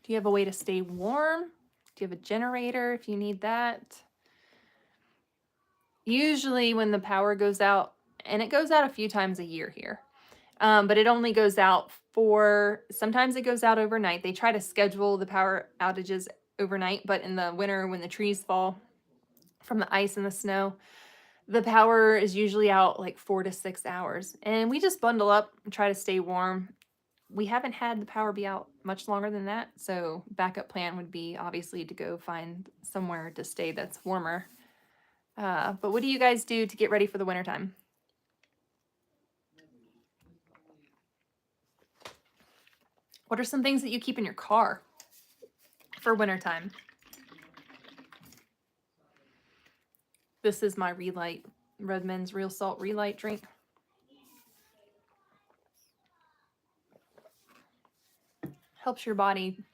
Do you have a way to stay warm? Do you have a generator if you need that? Usually when the power goes out, and it goes out a few times a year here, but it only goes out sometimes it goes out overnight. They try to schedule the power outages overnight, but in the winter when the trees fall from the ice and the snow, the power is usually out like 4 to 6 hours. And we just bundle up and try to stay warm. We haven't had the power be out much longer than that, so backup plan would be obviously to go find somewhere to stay that's warmer. But what do you guys do to get ready for the wintertime? What are some things that you keep in your car for wintertime? This is my Relight, Redmond's Real Salt Relight drink. Helps your body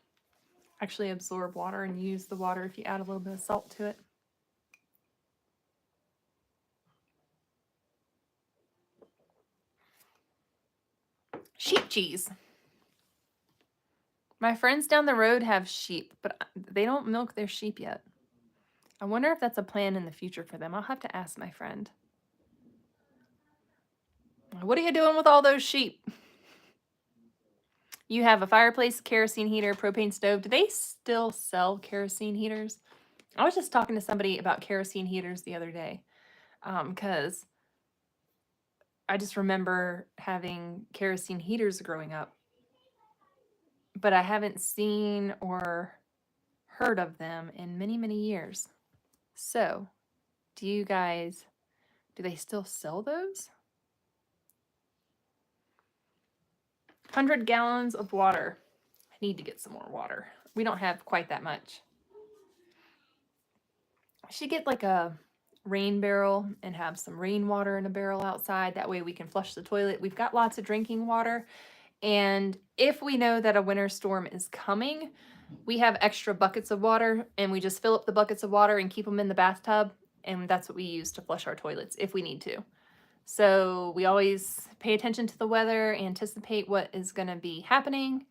actually absorb water and use the water if you add a little bit of salt to it. Sheep cheese. My friends down the road have sheep, but they don't milk their sheep yet. I wonder if that's a plan in the future for them. I'll have to ask my friend. What are you doing with all those sheep? You have a fireplace, kerosene heater, propane stove. Do they still sell kerosene heaters? I was just talking to somebody about kerosene heaters the other day, because I just remember having kerosene heaters growing up, but I haven't seen or heard of them in many, many years. So, do they still sell those? 100 gallons of water. I need to get some more water. We don't have quite that much. I should get like a rain barrel and have some rainwater in a barrel outside. That way we can flush the toilet. We've got lots of drinking water, And if we know that a winter storm is coming, we have extra buckets of water, and we just fill up the buckets of water and keep them in the bathtub. And that's what we use to flush our toilets if we need to. So we always pay attention to the weather, anticipate what is going to be happening,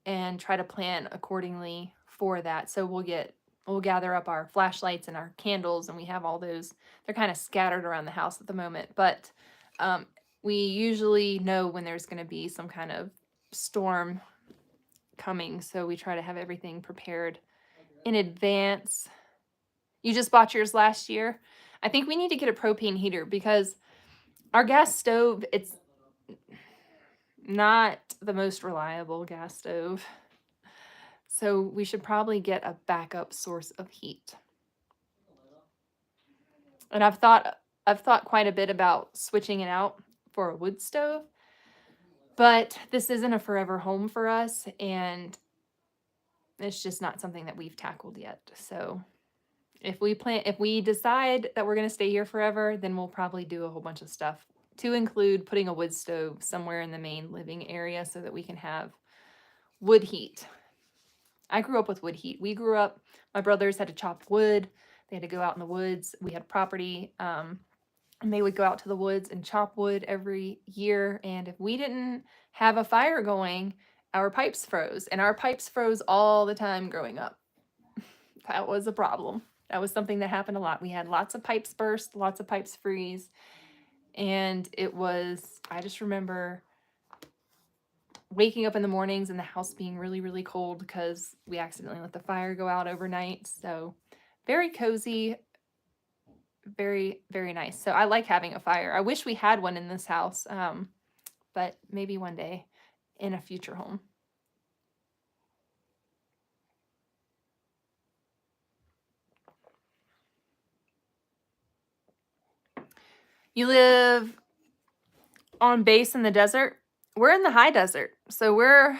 and try to plan accordingly for that. So we'll gather up our flashlights and our candles, and we have all those. They're kind of scattered around the house at the moment, but we usually know when there's going to be some kind of storm coming, so we try to have everything prepared in advance. You just bought yours last year? I think we need to get a propane heater because our gas stove, it's not the most reliable gas stove. So we should probably get a backup source of heat. And I've thought quite a bit about switching it out for a wood stove. But this isn't a forever home for us, and it's just not something that we've tackled yet. So if we decide that we're going to stay here forever, then we'll probably do a whole bunch of stuff to include putting a wood stove somewhere in the main living area so that we can have wood heat. I grew up with wood heat. My brothers had to chop wood. They had to go out in the woods. We had property, and they would go out to the woods and chop wood every year. And if we didn't have a fire going, our pipes froze. And our pipes froze all the time growing up. That was a problem. That was something that happened a lot. We had lots of pipes burst, lots of pipes freeze. And I just remember waking up in the mornings and the house being really, really cold because we accidentally let the fire go out overnight. So very cozy, very, very nice. So I like having a fire. I wish we had one in this house, but maybe one day in a future home. You live on base in the desert? We're in the high desert. So we're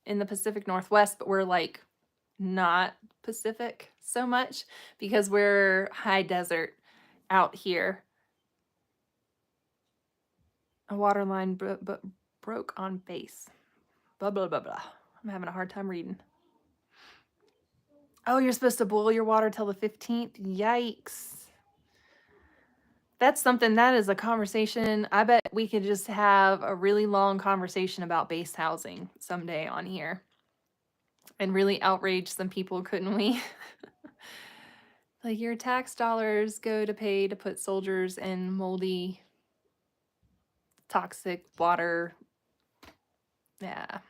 in the Pacific Northwest, but we're like not Pacific so much because we're high desert out here. A water line broke on base. Blah, blah, blah, blah. I'm having a hard time reading. Oh, you're supposed to boil your water till the 15th? Yikes. That's something, that is a conversation. I bet we could just have a really long conversation about base housing someday on here and really outrage some people, couldn't we? Like, your tax dollars go to pay to put soldiers in moldy, toxic water. Yeah.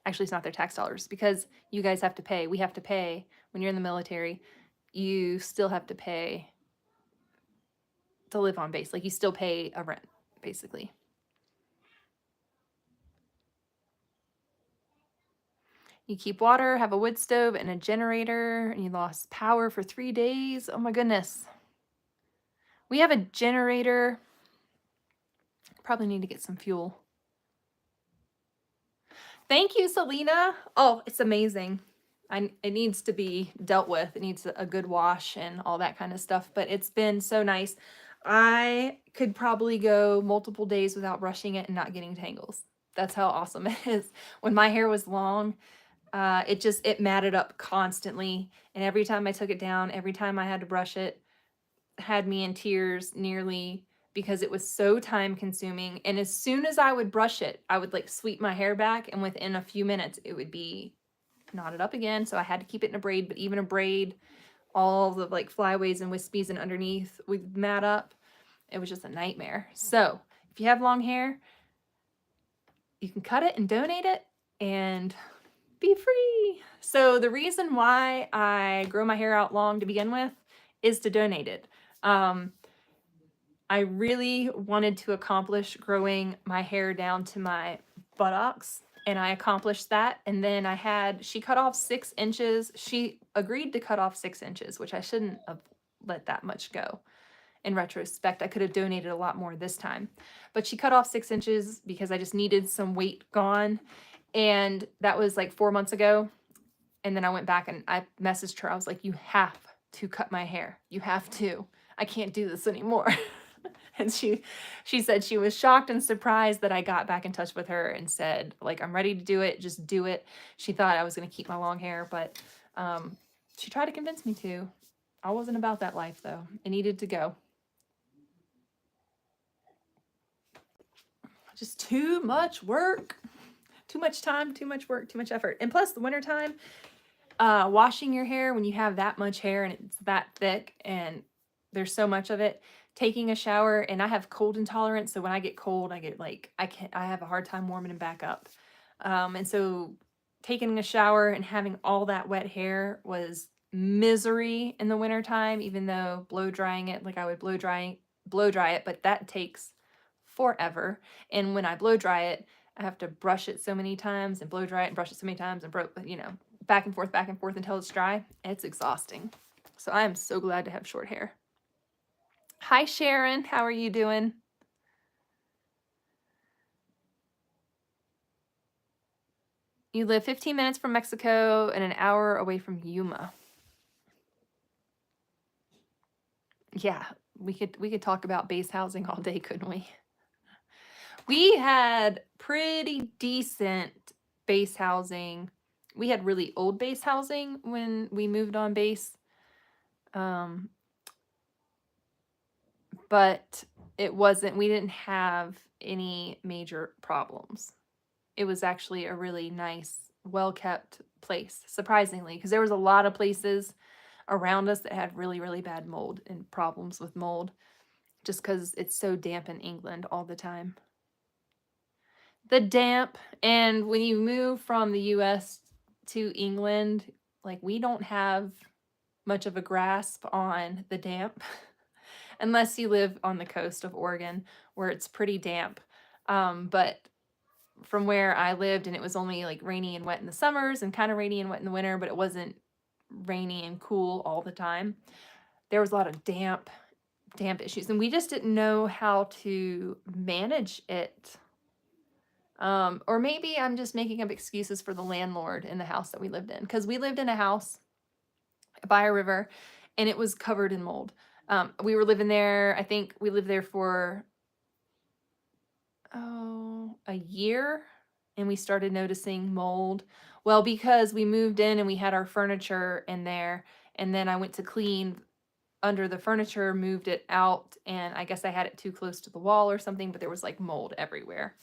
Actually, it's not their tax dollars because you guys have to pay. We have to pay when you're in the military. You still have to pay to live on base. Like, you still pay a rent, basically. You keep water, have a wood stove, and a generator, and you lost power for 3 days. Oh my goodness. We have a generator. Probably need to get some fuel. Thank you, Selena. Oh, it's amazing. It needs to be dealt with. It needs a good wash and all that kind of stuff, but it's been so nice. I could probably go multiple days without brushing it and not getting tangles. That's how awesome it is. When my hair was long, it matted up constantly. And every time I took it down, every time I had to brush it, had me in tears nearly because it was so time consuming. And as soon as I would brush it, I would like sweep my hair back, and within a few minutes it would be knotted up again. So I had to keep it in a braid, but even a braid, all the like flyaways and wispies and underneath would mat up. It was just a nightmare. So if you have long hair, you can cut it and donate it and be free. So the reason why I grow my hair out long to begin with is to donate it. I really wanted to accomplish growing my hair down to my buttocks, and I accomplished that. And then she cut off 6 inches. She agreed to cut off 6 inches, which I shouldn't have let that much go. In retrospect, I could have donated a lot more this time. But she cut off 6 inches because I just needed some weight gone. And that was like 4 months ago. And then I went back and I messaged her. I was like, you have to cut my hair. You have to. I can't do this anymore. And she said she was shocked and surprised that I got back in touch with her and said, like, I'm ready to do it, just do it. She thought I was going to keep my long hair, but she tried to convince me to. I wasn't about that life, though. It needed to go. Just too much work. Too much time, too much work, too much effort. And plus, the wintertime, washing your hair when you have that much hair and it's that thick and there's so much of it, taking a shower, and I have cold intolerance, so when I get cold, I get like, I have a hard time warming them back up. And so taking a shower and having all that wet hair was misery in the wintertime, even though blow drying it, like I would blow dry it, but that takes forever. And when I blow dry it, I have to brush it so many times and blow dry it and brush it so many times and back and forth until it's dry. It's exhausting. So I am so glad to have short hair. Hi, Sharon. How are you doing? You live 15 minutes from Mexico and an hour away from Yuma. Yeah, we could talk about base housing all day, couldn't we? We had pretty decent base housing. We had really old base housing when we moved on base. But we didn't have any major problems. It was actually a really nice, well-kept place, surprisingly, because there was a lot of places around us that had really, really bad mold and problems with mold, just because it's so damp in England all the time. The damp, and when you move from the US to England, like, we don't have much of a grasp on the damp unless you live on the coast of Oregon where it's pretty damp. But from where I lived, and it was only like rainy and wet in the summers and kind of rainy and wet in the winter, but it wasn't rainy and cool all the time. There was a lot of damp issues, and we just didn't know how to manage it. Or maybe I'm just making up excuses for the landlord in the house that we lived in, because we lived in a house by a river and it was covered in mold. We were living there, I think we lived there for a year, and we started noticing mold. Well, because we moved in and we had our furniture in there, and then I went to clean under the furniture, moved it out, and I guess I had it too close to the wall or something, but there was like mold everywhere.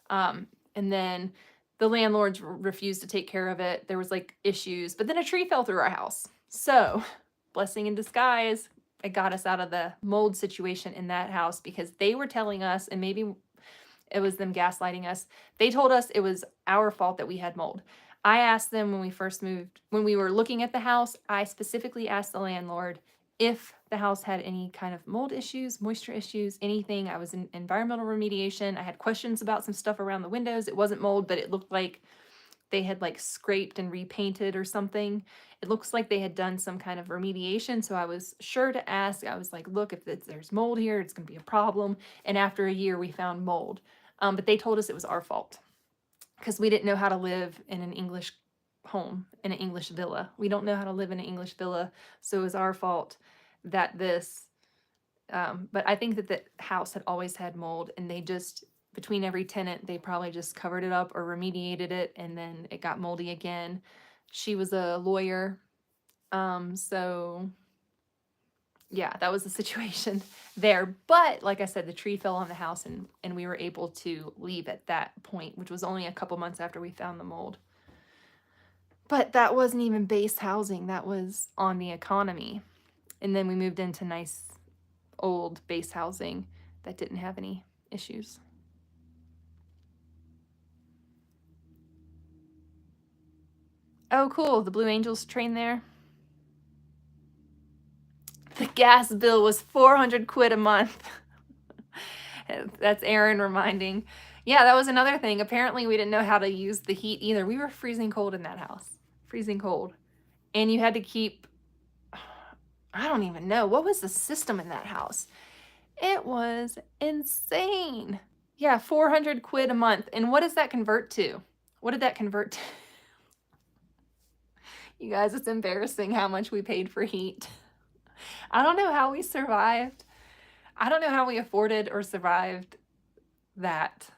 And then the landlords refused to take care of it. There was like issues, but then a tree fell through our house. So, blessing in disguise, it got us out of the mold situation in that house, because they were telling us, and maybe it was them gaslighting us. They told us it was our fault that we had mold. I asked them when we first moved, when we were looking at the house, I specifically asked the landlord if the house had any kind of mold issues, moisture issues, anything. I was in environmental remediation. I had questions about some stuff around the windows. It wasn't mold, but it looked like they had like scraped and repainted or something. It looks like they had done some kind of remediation. So I was sure to ask. I was like, look, if there's mold here, it's going to be a problem. And after a year, we found mold. But they told us it was our fault because we didn't know how to live in an English home, in an English villa. We don't know how to live in an English villa. So it was our fault that but I think that the house had always had mold, and they just, between every tenant, they probably just covered it up or remediated it, and then it got moldy again. She was a lawyer. So yeah, that was the situation there. But like I said, the tree fell on the house, and we were able to leave at that point, which was only a couple months after we found the mold. But that wasn't even base housing. That was on the economy. And then we moved into nice old base housing that didn't have any issues. Oh, cool. The Blue Angels train there. The gas bill was 400 quid a month. That's Aaron reminding. Yeah, that was another thing. Apparently, we didn't know how to use the heat either. We were freezing cold in that house. Freezing cold. And you had to keep, I don't even know. What was the system in that house? It was insane. Yeah, 400 quid a month. And what does that convert to? What did that convert to? You guys, it's embarrassing how much we paid for heat. I don't know how we survived. I don't know how we afforded or survived that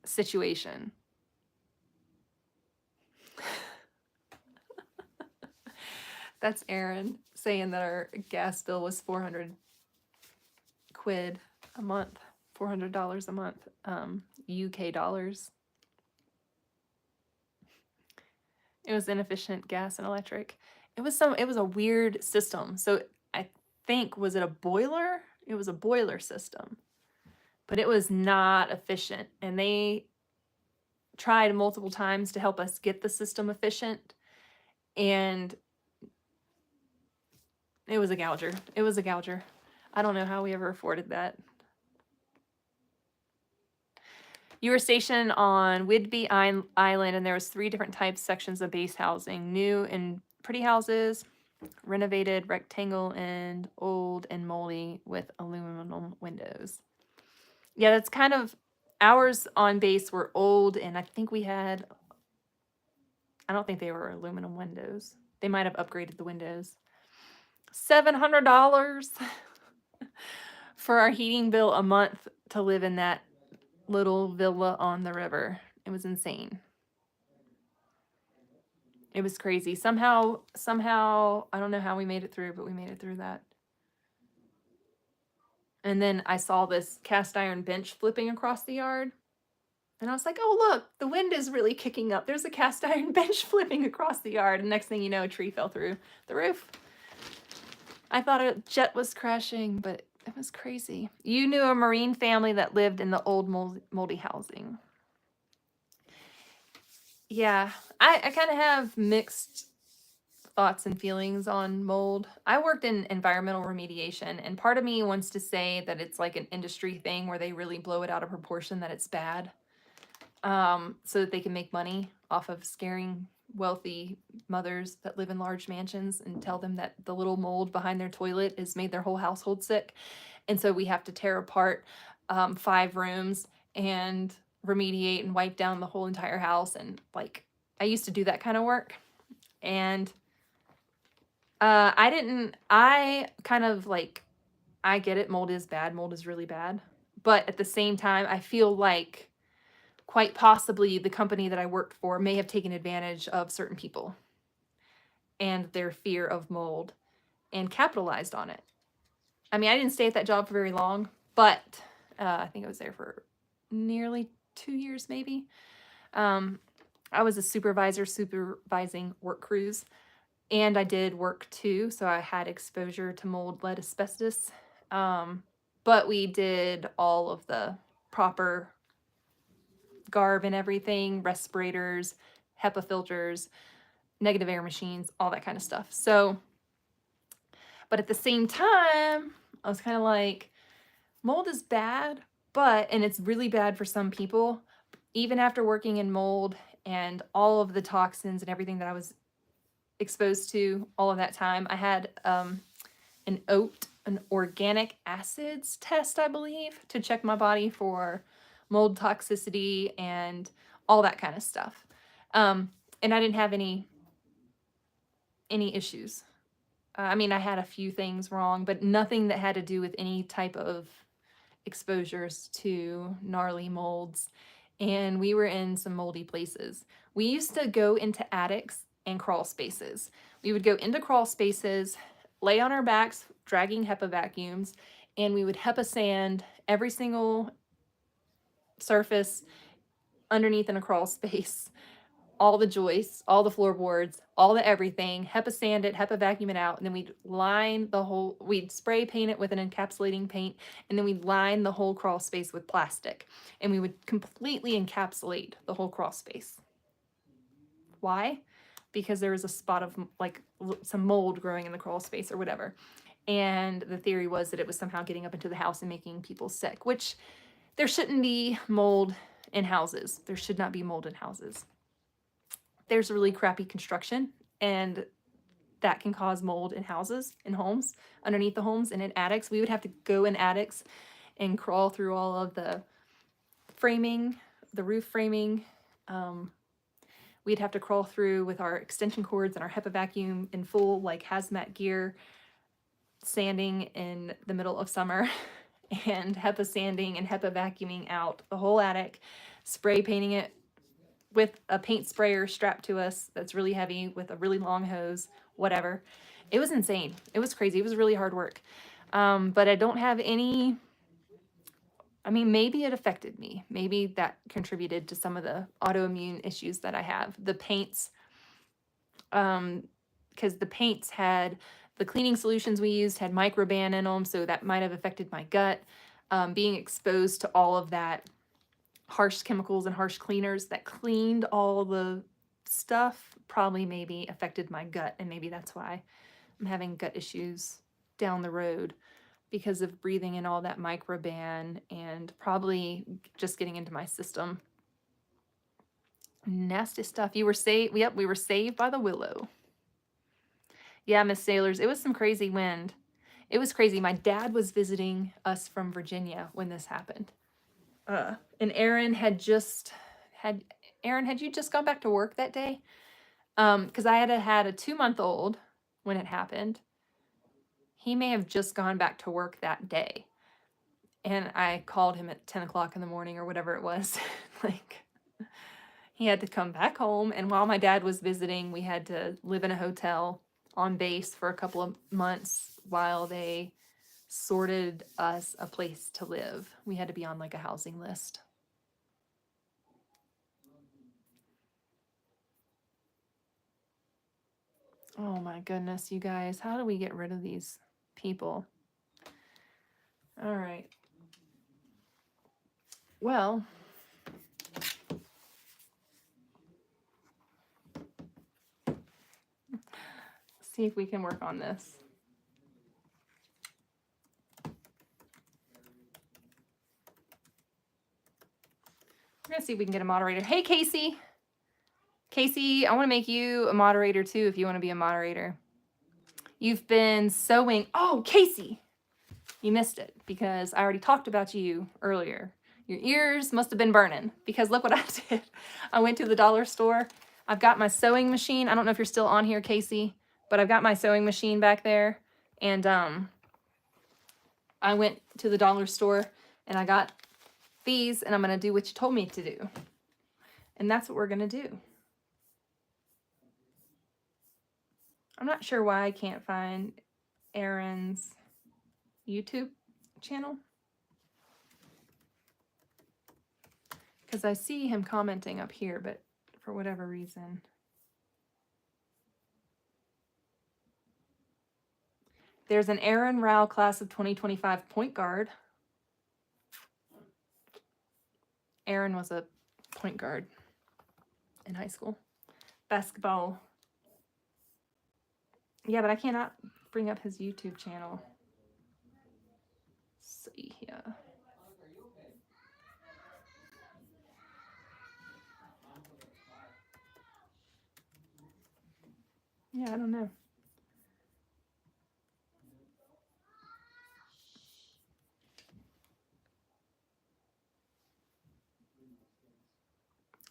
situation. That's Aaron saying that our gas bill was 400 quid a month, $400 a month, UK dollars. It was inefficient gas and electric. It was a weird system. So I think, was it a boiler? It was a boiler system, but it was not efficient. And they tried multiple times to help us get the system efficient. And it was a gouger. It was a gouger. I don't know how we ever afforded that. You were stationed on Whidbey Island, and there was 3 different types, sections of base housing: new and pretty houses, renovated, rectangle, and old and moldy with aluminum windows. Yeah, that's kind of, ours on base were old, and I think we had, I don't think they were aluminum windows. They might have upgraded the windows. $700 for our heating bill a month to live in that little villa on the river. It was insane. It was crazy. Somehow, I don't know how we made it through, but we made it through that. And then I saw this cast iron bench flipping across the yard. And I was like, oh, look, the wind is really kicking up. There's a cast iron bench flipping across the yard. And next thing you know, a tree fell through the roof. I thought a jet was crashing, but it was crazy. You knew a Marine family that lived in the old moldy housing. Yeah, I kind of have mixed thoughts and feelings on mold. I worked in environmental remediation, and part of me wants to say that it's like an industry thing where they really blow it out of proportion, that it's bad, so that they can make money off of scaring wealthy mothers that live in large mansions and tell them that the little mold behind their toilet has made their whole household sick. And so we have to tear apart 5 rooms and remediate and wipe down the whole entire house. And like, I used to do that kind of work. And I kind of like, I get it. Mold is bad. Mold is really bad. But at the same time, I feel like quite possibly the company that I worked for may have taken advantage of certain people and their fear of mold and capitalized on it. I mean, I didn't stay at that job for very long, but I think I was there for nearly 2 years, maybe. I was a supervisor supervising work crews, and I did work too, so I had exposure to mold, lead, asbestos. But we did all of the proper garb and everything, respirators, HEPA filters, negative air machines, all that kind of stuff. So, but at the same time, I was kind of like, mold is bad, and it's really bad for some people. Even after working in mold and all of the toxins and everything that I was exposed to all of that time, I had an organic acids test, I believe, to check my body for mold toxicity and all that kind of stuff. And I didn't have any issues. I mean, I had a few things wrong, but nothing that had to do with any type of exposures to gnarly molds. And we were in some moldy places. We used to go into attics and crawl spaces. We would go into crawl spaces, lay on our backs, dragging HEPA vacuums, and we would HEPA sand every single surface underneath in a crawl space, all the joists, all the floorboards, all the everything, HEPA sand it, HEPA vacuum it out, and then we'd spray paint it with an encapsulating paint, and then we'd line the whole crawl space with plastic, and we would completely encapsulate the whole crawl space. Why? Because there was a spot of like some mold growing in the crawl space or whatever. And the theory was that it was somehow getting up into the house and making people sick, which there shouldn't be mold in houses. There should not be mold in houses. There's really crappy construction, and that can cause mold in houses, in homes, underneath the homes, and in attics. We would have to go in attics and crawl through all of the framing, the roof framing. We'd have to crawl through with our extension cords and our HEPA vacuum in full like hazmat gear sanding in the middle of summer and HEPA sanding and HEPA vacuuming out the whole attic, spray painting it with a paint sprayer strapped to us that's really heavy with a really long hose, whatever. It was insane. It was crazy. It was really hard work. But I don't have any, I mean, maybe it affected me. Maybe that contributed to some of the autoimmune issues that I have. The paints, because the paints had, the cleaning solutions we used had microban in them, so that might have affected my gut. Being exposed to all of that harsh chemicals and harsh cleaners that cleaned all the stuff probably maybe affected my gut, and maybe that's why I'm having gut issues down the road, because of breathing in all that microban and probably just getting into my system. Nasty stuff. You were saved. Yep, we were saved by the willow. Yeah, Miss Sailors, it was some crazy wind. It was crazy. My dad was visiting us from Virginia when this happened. And Aaron had you just gone back to work that day? Because I had a 2-month-old when it happened. He may have just gone back to work that day. And I called him at 10 o'clock in the morning or whatever it was. Like, he had to come back home. And while my dad was visiting, we had to live in a hotel on base for a couple of months while they sorted us a place to live. We had to be on like a housing list. Oh my goodness, you guys, how do we get rid of these people? All right. Well, see if we can work on this. We're gonna see if we can get a moderator. Hey, Casey. Casey, I want to make you a moderator too if you want to be a moderator. You've been sewing. Oh, Casey, you missed it because I already talked about you earlier. Your ears must have been burning because look what I did. I went to the dollar store. I've got my sewing machine. I don't know if you're still on here, Casey, but I've got my sewing machine back there. And I went to the dollar store and I got these, and I'm going to do what you told me to do. And that's what we're going to do. I'm not sure why I can't find Aaron's YouTube channel, because I see him commenting up here, but for whatever reason. There's an Aaron Rao class of 2025 point guard. Aaron was a point guard in high school. Basketball. Yeah, but I cannot bring up his YouTube channel. Let's see here. Yeah, I don't know.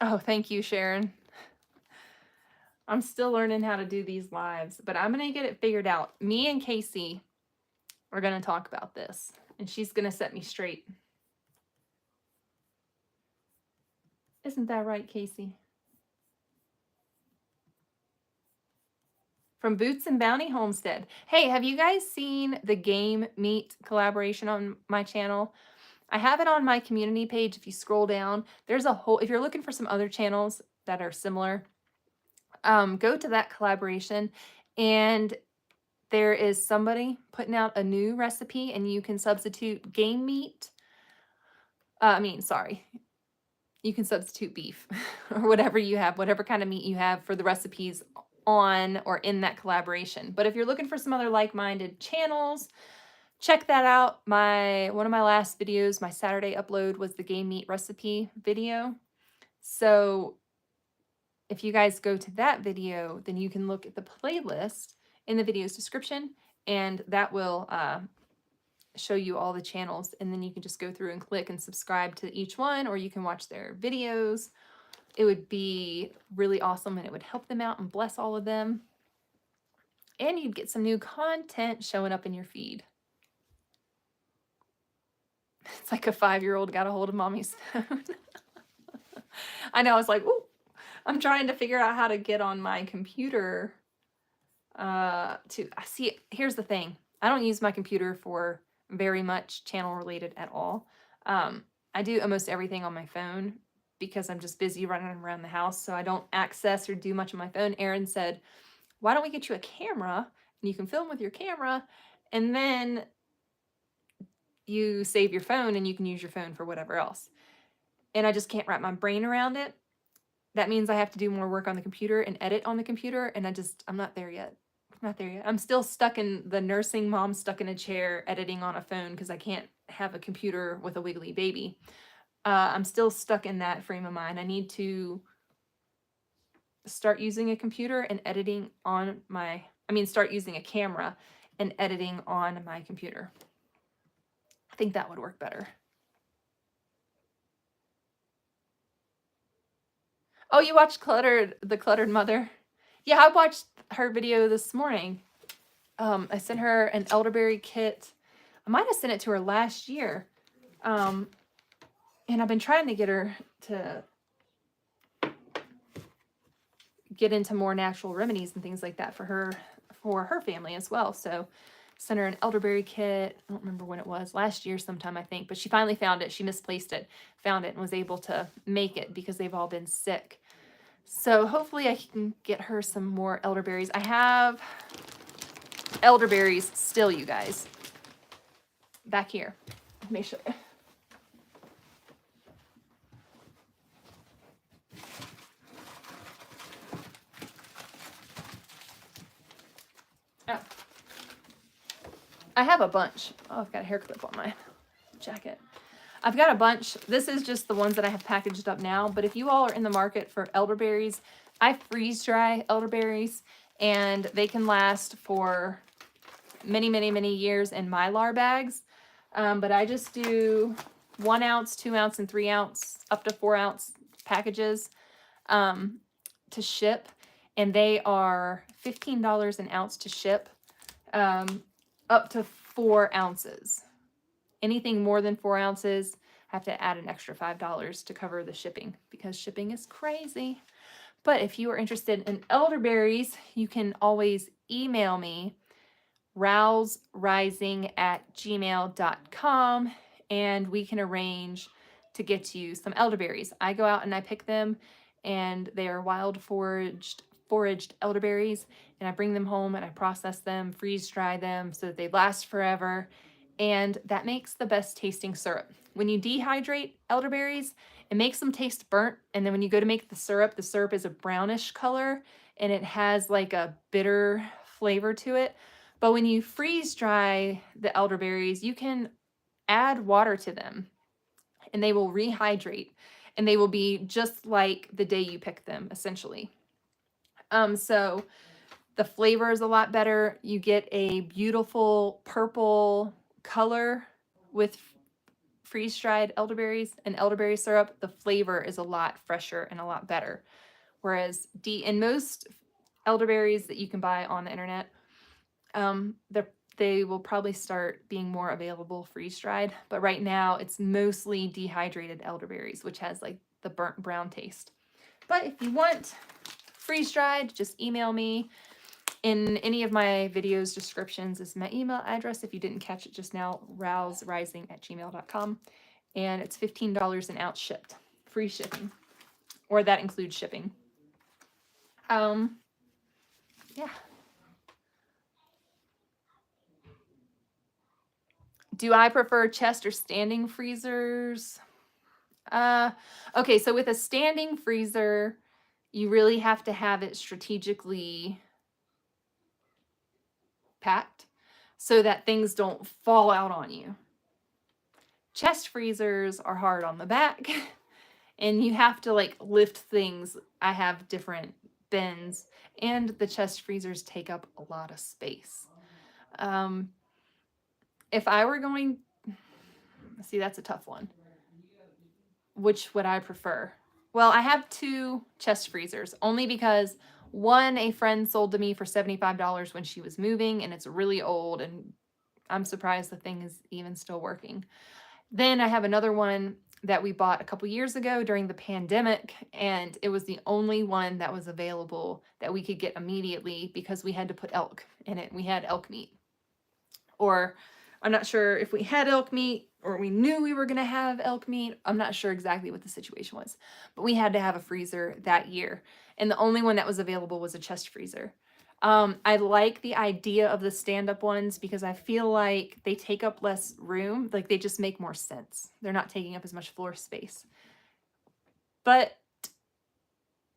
Oh, thank you, Sharon. I'm still learning how to do these lives, but I'm going to get it figured out. Me and Casey are going to talk about this, and she's going to set me straight. Isn't that right, Casey? From Boots and Bounty Homestead. Hey, have you guys seen the Game Meat collaboration on my channel? I have it on my community page. If you scroll down, there's a whole, if you're looking for some other channels that are similar, go to that collaboration, and there is somebody putting out a new recipe, and you can substitute game meat. You can substitute beef or whatever you have, whatever kind of meat you have for the recipes on or in that collaboration. But if you're looking for some other like-minded channels, check that out. One of my last videos, my Saturday upload, was the game meat recipe video. So if you guys go to that video, then you can look at the playlist in the video's description, and that will show you all the channels, and then you can just go through and click and subscribe to each one, or you can watch their videos. It would be really awesome, and it would help them out and bless all of them. and you'd get some new content showing up in your feed. It's like a 5-year-old got a hold of mommy's phone. I know, I was like, ooh, I'm trying to figure out how to get on my computer here's the thing. I don't use my computer for very much channel related at all. I do almost everything on my phone because I'm just busy running around the house, so I don't access or do much on my phone. Aaron said, why don't we get you a camera and you can film with your camera, and then you save your phone and you can use your phone for whatever else. And I just can't wrap my brain around it. That means I have to do more work on the computer and edit on the computer, and I'm not there yet. Not there yet. I'm still stuck in the nursing mom stuck in a chair editing on a phone because I can't have a computer with a wiggly baby. I'm still stuck in that frame of mind. I need to start using a computer and editing on start using a camera and editing on my computer. I think that would work better. Oh, you watched The Cluttered Mother? Yeah, I watched her video this morning. I sent her an elderberry kit. I might have sent it to her last year. And I've been trying to get her to get into more natural remedies and things like that for her family as well. So sent her an elderberry kit. I don't remember when it was, last year sometime, I think, but she finally found it. She misplaced it, found it, and was able to make it because they've all been sick. So hopefully I can get her some more elderberries. I have elderberries still, you guys. Back here. Let me show you. Oh. I have a bunch. Oh, I've got a hair clip on my jacket. I've got a bunch. This is just the ones that I have packaged up now, but if you all are in the market for elderberries, I freeze dry elderberries, and they can last for many, many, many years in Mylar bags. But I just do 1 ounce, 2 ounce, and 3 ounce, up to 4 ounce packages to ship. And they are $15 an ounce to ship, up to 4 ounces. Anything more than 4 ounces, I have to add an extra $5 to cover the shipping because shipping is crazy. But if you are interested in elderberries, you can always email me, rousrising@gmail.com, and we can arrange to get you some elderberries. I go out and I pick them, and they are wild foraged elderberries, and I bring them home and I process them, freeze dry them so that they last forever. And that makes the best tasting syrup. When you dehydrate elderberries, it makes them taste burnt. And then when you go to make the syrup is a brownish color and it has like a bitter flavor to it. But when you freeze dry the elderberries, you can add water to them and they will rehydrate and they will be just like the day you pick them, essentially. So the flavor is a lot better. You get a beautiful purple color with freeze-dried elderberries and elderberry syrup. The flavor is a lot fresher and a lot better. Whereas in most elderberries that you can buy on the internet, they will probably start being more available freeze-dried. But right now, it's mostly dehydrated elderberries, which has like the burnt brown taste. But if you want freeze-dried, just email me. In any of my videos descriptions is my email address. If you didn't catch it just now, rousrising@gmail.com. And it's $15 an ounce shipped. Free shipping. Or that includes shipping. Yeah. Do I prefer chest or standing freezers? Okay, so with a standing freezer, you really have to have it strategically packed so that things don't fall out on you. Chest freezers are hard on the back and you have to like lift things. I have different bins and the chest freezers take up a lot of space. If I were going, see, that's a tough one. Which would I prefer? Well, I have 2 chest freezers only because One a friend sold to me for $75 when she was moving, and it's really old, and I'm surprised the thing is even still working. Then I have another one that we bought a couple years ago during the pandemic, and it was the only one that was available that we could get immediately because we had to put elk in it. We had elk meat. Or I'm not sure if we had elk meat or we knew we were going to have elk meat. I'm not sure exactly what the situation was, but we had to have a freezer that year. And the only one that was available was a chest freezer. I like the idea of the stand-up ones because I feel like they take up less room. Like they just make more sense. They're not taking up as much floor space. But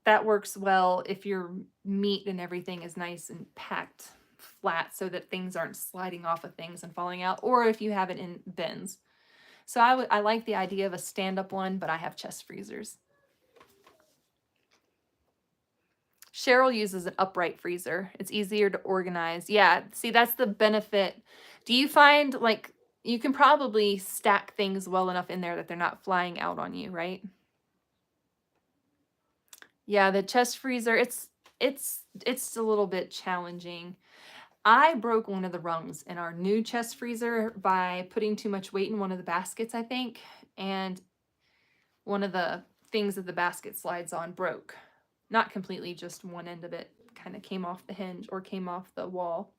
that works well if your meat and everything is nice and packed flat so that things aren't sliding off of things and falling out, or if you have it in bins. So I like the idea of a stand-up one, but I have chest freezers. Cheryl uses an upright freezer. It's easier to organize. Yeah, see, that's the benefit. Do you find like you can probably stack things well enough in there that they're not flying out on you, right? Yeah, the chest freezer, it's a little bit challenging. I broke one of the rungs in our new chest freezer by putting too much weight in one of the baskets, I think, and one of the things that the basket slides on broke. Not completely, just one end of it kind of came off the hinge or came off the wall.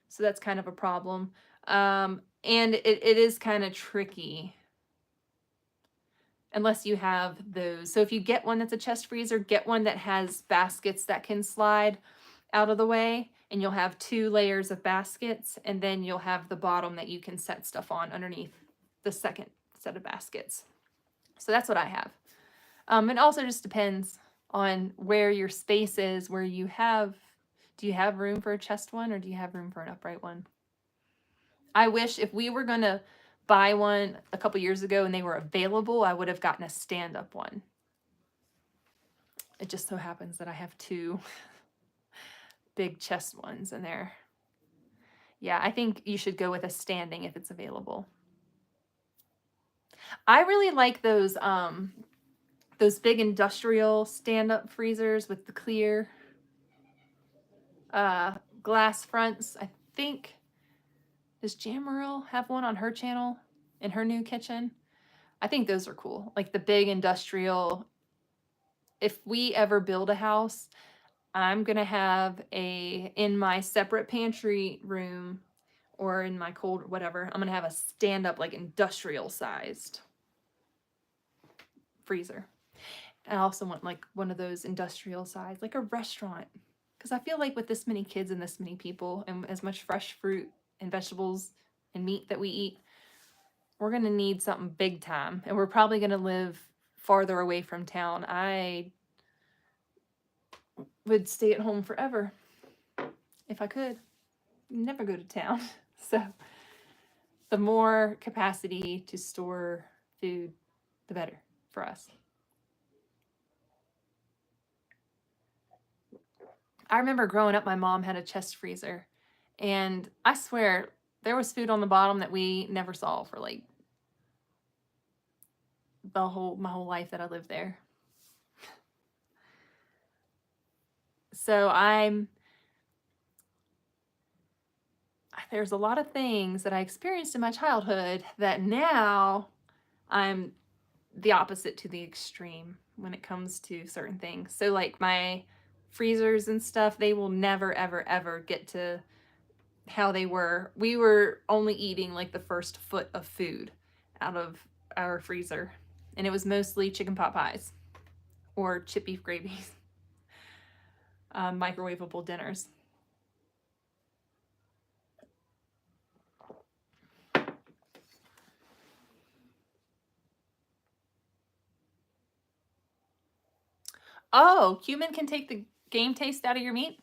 So that's kind of a problem. And it is kind of tricky unless you have those. So if you get one that's a chest freezer, get one that has baskets that can slide out of the way, and you'll have 2 layers of baskets, and then you'll have the bottom that you can set stuff on underneath the second set of baskets. So that's what I have. It also just depends on where your space is, where you have, do you have room for a chest one or do you have room for an upright one? I wish if we were going to buy one a couple years ago and they were available, I would have gotten a stand-up one. It just so happens that I have 2 big chest ones in there. Yeah, I think you should go with a standing if it's available. I really like those big industrial stand-up freezers with the clear glass fronts. I think, does Jamaril have one on her channel in her new kitchen? I think those are cool. Like the big industrial. If we ever build a house, I'm going to have in my separate pantry room or in my cold, whatever, I'm going to have a stand-up, like industrial sized freezer. I also want like one of those industrial size, like a restaurant. Because I feel like with this many kids and this many people and as much fresh fruit and vegetables and meat that we eat, we're going to need something big time. And we're probably going to live farther away from town. I would stay at home forever if I could. Never go to town. So the more capacity to store food, the better for us. I remember growing up, my mom had a chest freezer, and I swear there was food on the bottom that we never saw for like my whole life that I lived there. So there's a lot of things that I experienced in my childhood that now I'm the opposite to the extreme when it comes to certain things. So like my freezers and stuff, they will never, ever, ever get to how they were. We were only eating like the first foot of food out of our freezer. And it was mostly chicken pot pies or chip beef gravies, microwavable dinners. Oh, cumin can take the game taste out of your meat?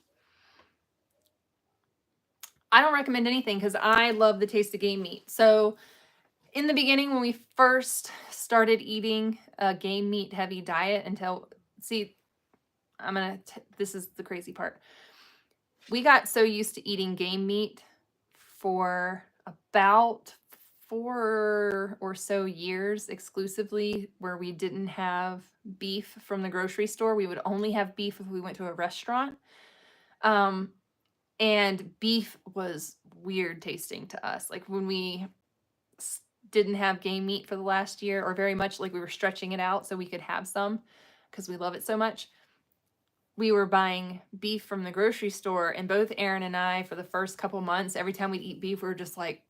I don't recommend anything because I love the taste of game meat. So in the beginning, when we first started eating a game meat heavy diet see, this is the crazy part. We got so used to eating game meat for about 4 or so years exclusively where we didn't have beef from the grocery store. We would only have beef if we went to a restaurant. And beef was weird tasting to us. Like when we didn't have game meat for the last year, or very much like we were stretching it out so we could have some because we love it so much. We were buying beef from the grocery store, and both Aaron and I, for the first couple months, every time we'd eat beef, we were just like,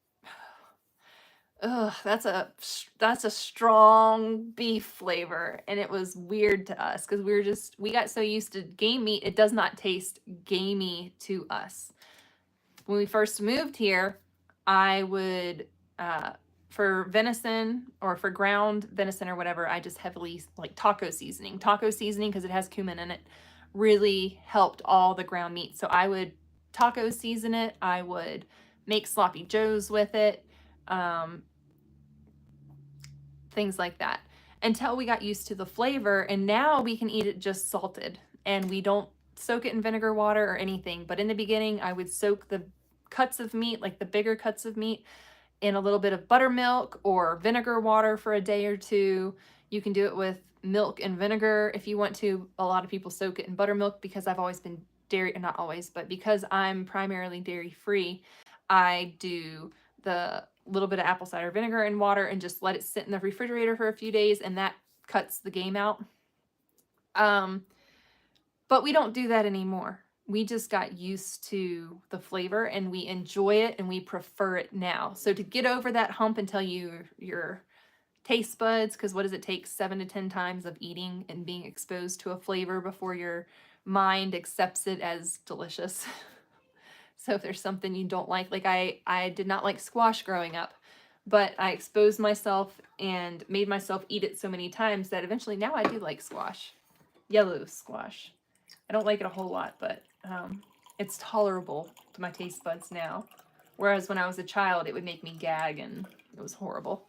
ugh, that's a strong beef flavor. And it was weird to us because we got so used to game meat, it does not taste gamey to us. When we first moved here, I would, for venison or for ground venison or whatever, I just heavily like taco seasoning. Taco seasoning, because it has cumin in it, really helped all the ground meat. So I would taco season it. I would make sloppy joes with it. Things like that, until we got used to the flavor, and now we can eat it just salted, and we don't soak it in vinegar water or anything. But in the beginning, I would soak the cuts of meat, like the bigger cuts of meat, in a little bit of buttermilk or vinegar water for a day or two. You can do it with milk and vinegar if you want to. A lot of people soak it in buttermilk because I've always been dairy, not always, but because I'm primarily dairy free, I do the little bit of apple cider vinegar and water and just let it sit in the refrigerator for a few days, and that cuts the game out. But we don't do that anymore. We just got used to the flavor and we enjoy it and we prefer it now. So to get over that hump and tell your taste buds, because what does it take? 7 to 10 times of eating and being exposed to a flavor before your mind accepts it as delicious. So if there's something you don't like I did not like squash growing up, but I exposed myself and made myself eat it so many times that eventually now I do like squash. Yellow squash. I don't like it a whole lot, but it's tolerable to my taste buds now. Whereas when I was a child, it would make me gag and it was horrible.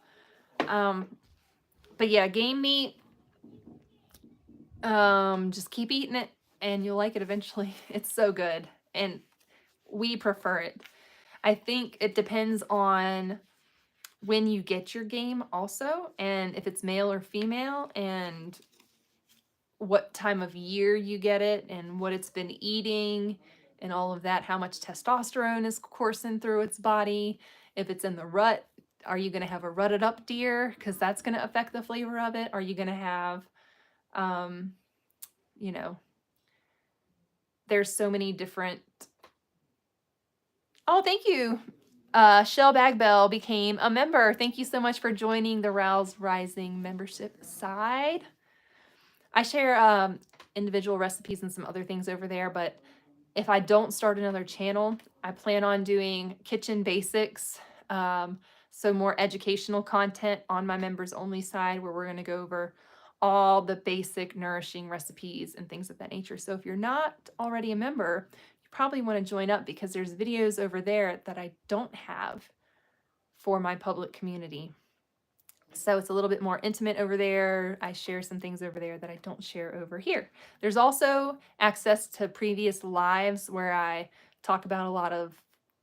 But yeah, game meat, just keep eating it and you'll like it eventually. It's so good. And we prefer it. I think it depends on when you get your game also, and if it's male or female, and what time of year you get it, and what it's been eating, and all of that, how much testosterone is coursing through its body. If it's in the rut, are you going to have a rutted up deer? Because that's going to affect the flavor of it. Are you going to have, you know, there's so many different. Oh, thank you. Shell Bag Bell became a member. Thank you so much for joining the Rouse Rising membership side. I share individual recipes and some other things over there, but if I don't start another channel, I plan on doing kitchen basics, so more educational content on my members only side, where we're going to go over all the basic nourishing recipes and things of that nature. So if you're not already a member, you probably want to join up, because there's videos over there that I don't have for my public community. So it's a little bit more intimate over there. I share some things over there that I don't share over here. There's also access to previous lives where I talk about a lot of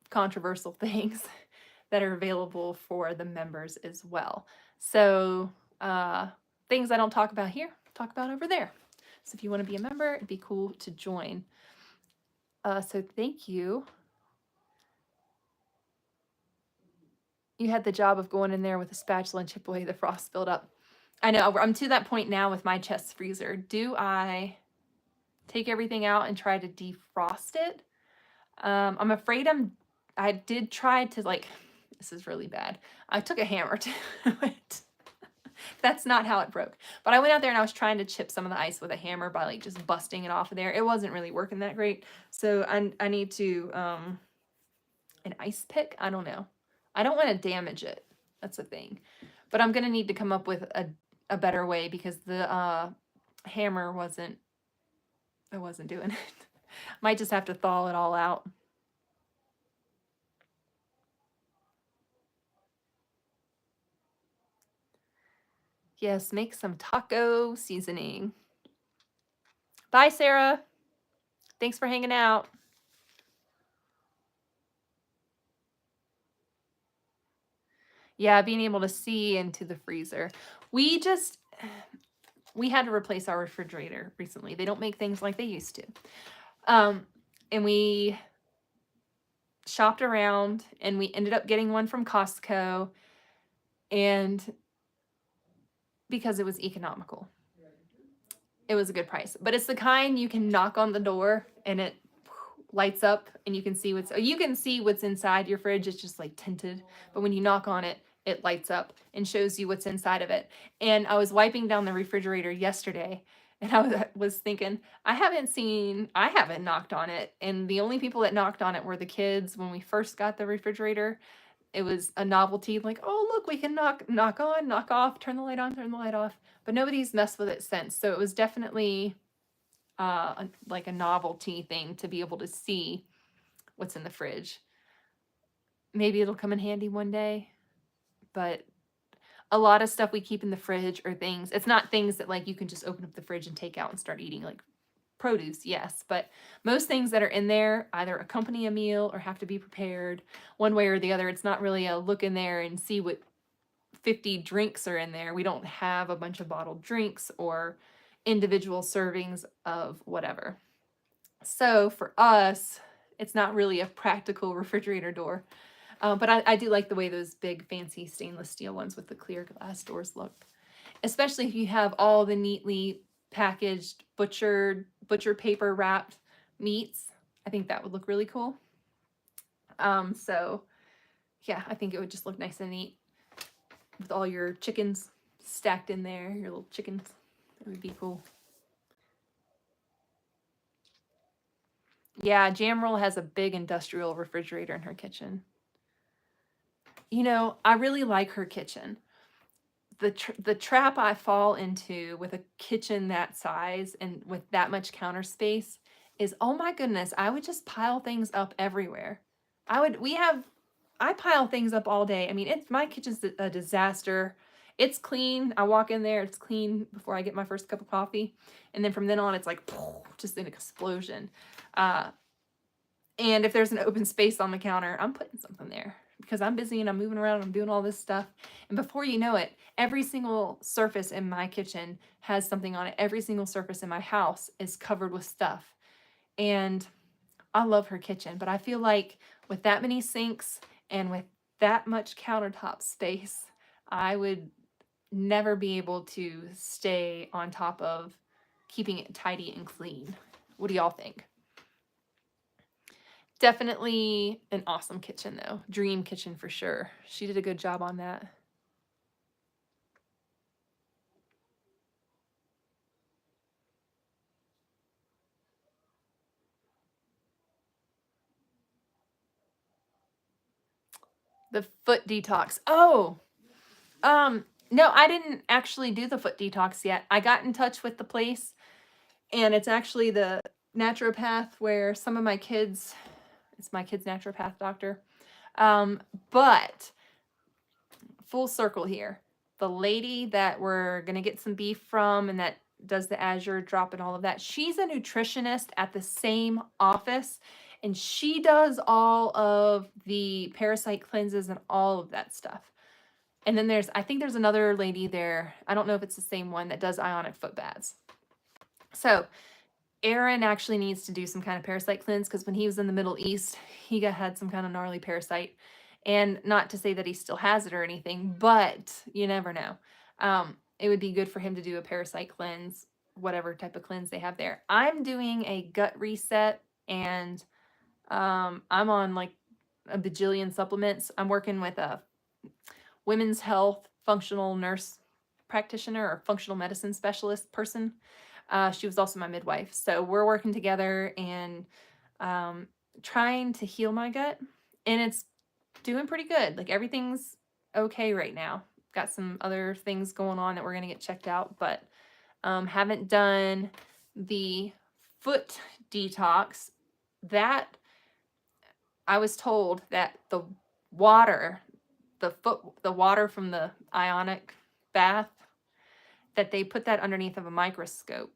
controversial things that are available for the members as well. So things I don't talk about here, talk about over there. So if you want to be a member, it'd be cool to join. So thank you. You had the job of going in there with a spatula and chip away the frost buildup. I know, I'm to that point now with my chest freezer. Do I take everything out and try to defrost it? I'm afraid I did try to, like, this is really bad. I took a hammer to it. That's not how it broke. But I went out there and I was trying to chip some of the ice with a hammer by like just busting it off of there. It wasn't really working that great. So I need to, an ice pick? I don't know. I don't want to damage it. That's the thing. But I'm going to need to come up with a better way, because the hammer wasn't doing it. Might just have to thaw it all out. Yes, make some taco seasoning. Bye, Sarah. Thanks for hanging out. Yeah, being able to see into the freezer. We had to replace our refrigerator recently. They don't make things like they used to. And we shopped around and we ended up getting one from Costco, and because it was economical. It was a good price. But it's the kind you can knock on the door and it lights up and you can see what's inside your fridge. It's just like tinted, but when you knock on it, it lights up and shows you what's inside of it. And I was wiping down the refrigerator yesterday, and I was thinking, I haven't knocked on it, and the only people that knocked on it were the kids when we first got the refrigerator. It was a novelty, like, oh look, we can knock on, knock off, turn the light on, turn the light off, but nobody's messed with it since. So it was definitely like a novelty thing to be able to see what's in the fridge. Maybe it'll come in handy one day, but a lot of stuff we keep in the fridge are things, it's not things that like you can just open up the fridge and take out and start eating, like produce, yes, but most things that are in there either accompany a meal or have to be prepared one way or the other. It's not really a look in there and see what 50 drinks are in there. We don't have a bunch of bottled drinks or individual servings of whatever. So for us, it's not really a practical refrigerator door. But I do like the way those big fancy stainless steel ones with the clear glass doors look. Especially if you have all the neatly packaged, butcher paper wrapped meats. I think that would look really cool. So yeah, I think it would just look nice and neat with all your chickens stacked in there, your little chickens. It would be cool. Yeah, Jamroll has a big industrial refrigerator in her kitchen. You know, I really like her kitchen. The trap I fall into with a kitchen that size and with that much counter space is, oh my goodness, I would just pile things up everywhere. I pile things up all day. I mean, my kitchen's a disaster. It's clean. I walk in there, it's clean before I get my first cup of coffee. And then from then on, it's like just an explosion. And if there's an open space on the counter, I'm putting something there because I'm busy and I'm moving around and I'm doing all this stuff. And before you know it, every single surface in my kitchen has something on it. Every single surface in my house is covered with stuff. And I love her kitchen, but I feel like with that many sinks and with that much countertop space, I would never be able to stay on top of keeping it tidy and clean. What do y'all think? Definitely an awesome kitchen, though. Dream kitchen for sure. She did a good job on that. The foot detox. Oh, no, I didn't actually do the foot detox yet. I got in touch with the place, and it's actually the naturopath where some of my kids, it's my kid's naturopath doctor. But full circle here. The lady that we're going to get some beef from and that does the Azure drop and all of that, she's a nutritionist at the same office, and she does all of the parasite cleanses and all of that stuff. And then I think there's another lady there. I don't know if it's the same one that does ionic foot baths. So Aaron actually needs to do some kind of parasite cleanse because when he was in the Middle East, he had some kind of gnarly parasite. And not to say that he still has it or anything, but you never know. It would be good for him to do a parasite cleanse, whatever type of cleanse they have there. I'm doing a gut reset, and I'm on like a bajillion supplements. I'm working with a women's health functional nurse practitioner or functional medicine specialist person. She was also my midwife. So we're working together and trying to heal my gut. And it's doing pretty good. Like everything's okay right now. Got some other things going on that we're going to get checked out, but haven't done the foot detox. That I was told that the water from the ionic bath, that they put that underneath of a microscope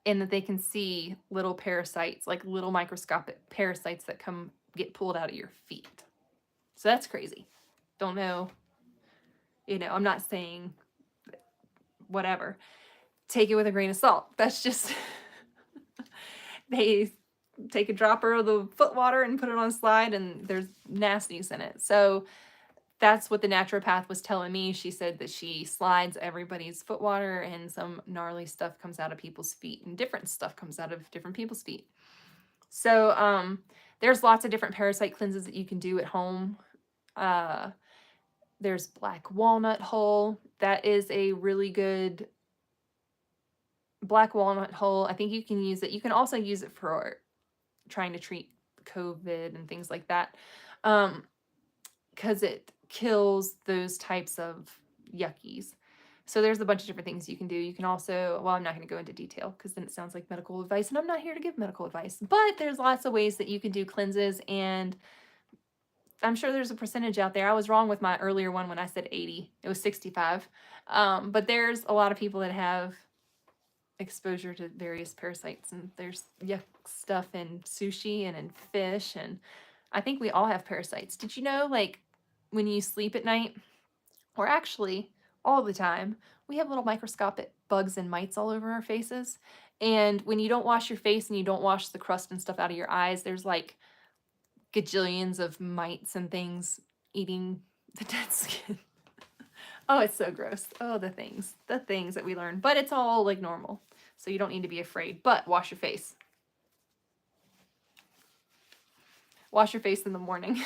and that they can see little parasites, like little microscopic parasites that get pulled out of your feet. So that's crazy. Don't know. I'm not saying whatever. Take it with a grain of salt. That's just, they take a dropper of the foot water and put it on a slide, and there's nasties in it. So that's what the naturopath was telling me. She said that she slides everybody's foot water, and some gnarly stuff comes out of people's feet, and different stuff comes out of different people's feet. So there's lots of different parasite cleanses that you can do at home. There's black walnut hull. That is a really good black walnut hull. I think you can use it. You can also use it for trying to treat COVID and things like that, because it kills those types of yuckies. So there's a bunch of different things you can do. You can also, well, I'm not going to go into detail because then it sounds like medical advice, and I'm not here to give medical advice. But there's lots of ways that you can do cleanses, and I'm sure there's a percentage out there. I was wrong with my earlier one when I said 80. It was 65. But there's a lot of people that have exposure to various parasites, and there's yuck stuff in sushi and in fish, and I think we all have parasites. Did you know, like, when you sleep at night, or actually all the time, we have little microscopic bugs and mites all over our faces, and when you don't wash your face and you don't wash the crust and stuff out of your eyes, there's like gajillions of mites and things eating the dead skin. Oh, it's so gross. Oh, the things that we learn. But it's all like normal. So you don't need to be afraid. But wash your face. Wash your face in the morning.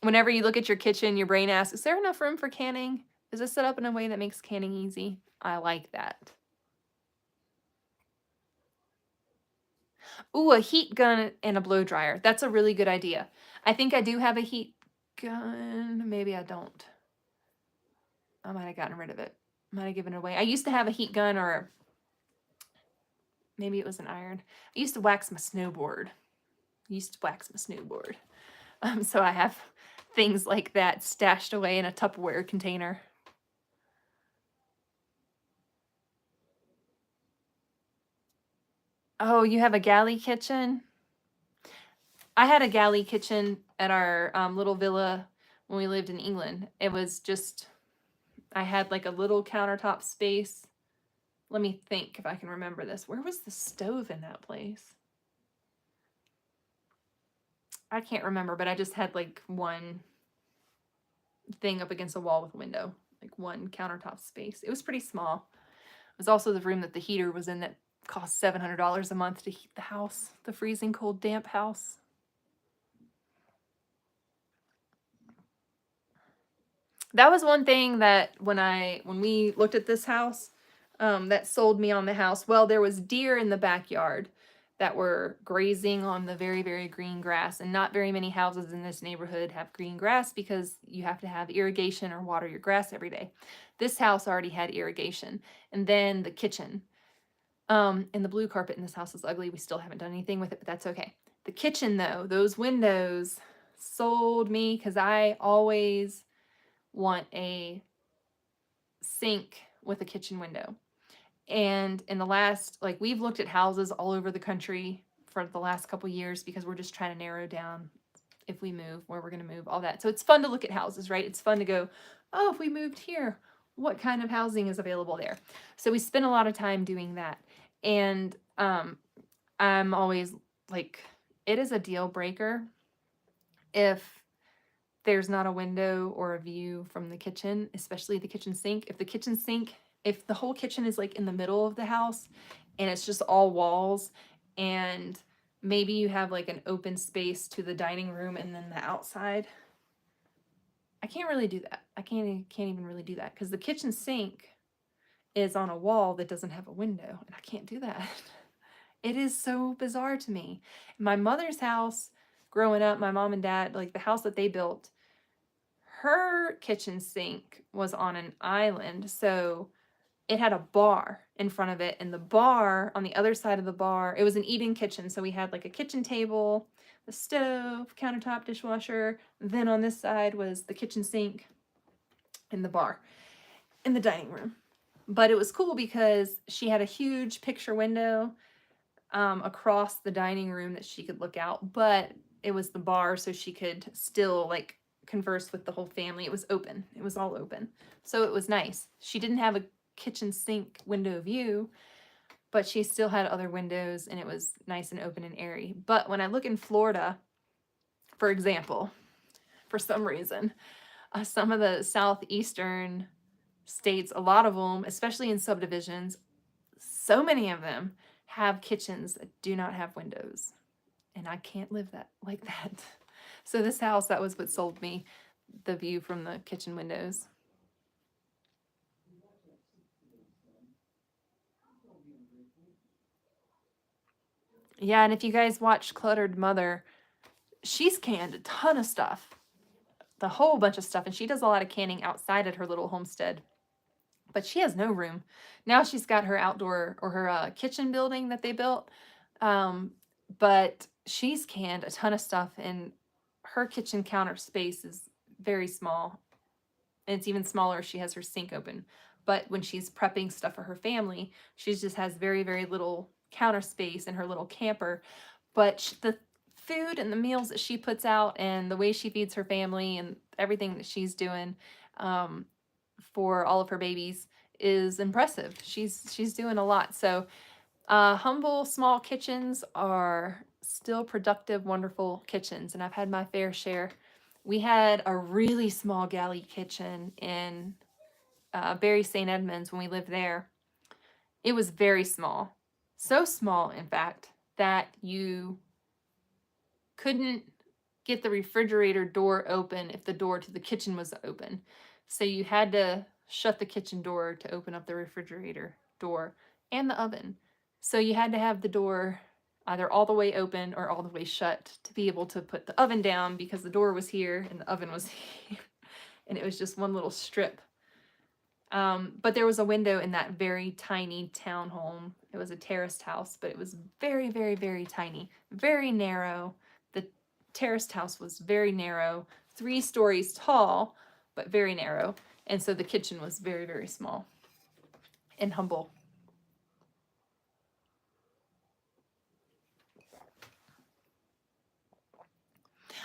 Whenever you look at your kitchen, your brain asks, is there enough room for canning? Is this set up in a way that makes canning easy? I like that. Ooh, a heat gun and a blow dryer. That's a really good idea. I think I do have a heat gun. Maybe I don't. I might have gotten rid of it. Might have given it away. I used to have a heat gun, or maybe it was an iron. I used to wax my snowboard. So I have things like that stashed away in a Tupperware container. Oh, you have a galley kitchen? I had a galley kitchen at our little villa when we lived in England. It was just, I had like a little countertop space. Let me think if I can remember this. Where was the stove in that place? I can't remember, but I just had like one thing up against a wall with a window, like one countertop space. It was pretty small. It was also the room that the heater was in that cost $700 a month to heat the house, the freezing cold, damp house. That was one thing that when we looked at this house, that sold me on the house. Well, there was deer in the backyard that were grazing on the very, very green grass, and not very many houses in this neighborhood have green grass because you have to have irrigation or water your grass every day. This house already had irrigation. And then the kitchen. And the blue carpet in this house is ugly. We still haven't done anything with it, but that's okay. The kitchen, though, those windows sold me, because I always want a sink with a kitchen window. And in the last, like, we've looked at houses all over the country for the last couple years because we're just trying to narrow down if we move, where we're going to move, all that. So it's fun to look at houses, right? It's fun to go, oh, if we moved here, what kind of housing is available there? So we spend a lot of time doing that. And I'm always like, it is a deal breaker if there's not a window or a view from the kitchen, especially the kitchen sink. If the whole kitchen is like in the middle of the house and it's just all walls, and maybe you have like an open space to the dining room and then the outside, I can't really do that. I can't even really do that because the kitchen sink is on a wall that doesn't have a window, and I can't do that. It is so bizarre to me. My mother's house, growing up, my mom and dad, like the house that they built, her kitchen sink was on an island. So it had a bar in front of it, and the bar on the other side of the bar, it was an eat-in kitchen. So we had like a kitchen table, the stove, countertop, dishwasher. Then on this side was the kitchen sink and the bar in the dining room. But it was cool because she had a huge picture window across the dining room that she could look out, but it was the bar, so she could still like converse with the whole family. It was open, it was all open. So it was nice. She didn't have a kitchen sink window view, but she still had other windows and it was nice and open and airy. But when I look in Florida, for example, for some reason, some of the southeastern states, a lot of them, especially in subdivisions, so many of them have kitchens that do not have windows. And I can't live that like that. So this house, that was what sold me, the view from the kitchen windows. Yeah, and if you guys watch Cluttered Mother, she's canned a ton of stuff, the whole bunch of stuff, and she does a lot of canning outside at her little homestead. But she has no room. Now she's got her outdoor or her kitchen building that they built. But she's canned a ton of stuff, and her kitchen counter space is very small. And it's even smaller if she has her sink open. But when she's prepping stuff for her family, she just has very, very little counter space in her little camper. But the food and the meals that she puts out and the way she feeds her family and everything that she's doing, for all of her babies is impressive. She's doing a lot. So humble small kitchens are still productive, wonderful kitchens, and I've had my fair share. We had a really small galley kitchen in Barry St. Edmunds when we lived there. It was very small, so small, in fact, that you couldn't get the refrigerator door open if the door to the kitchen was open. So you had to shut the kitchen door to open up the refrigerator door and the oven. So you had to have the door either all the way open or all the way shut to be able to put the oven down, because the door was here and the oven was here. And it was just one little strip. But there was a window in that very tiny townhome. It was a terraced house, but it was very, very, very tiny, very narrow. The terraced house was very narrow, 3 stories tall, but very narrow. And so the kitchen was very, very small and humble.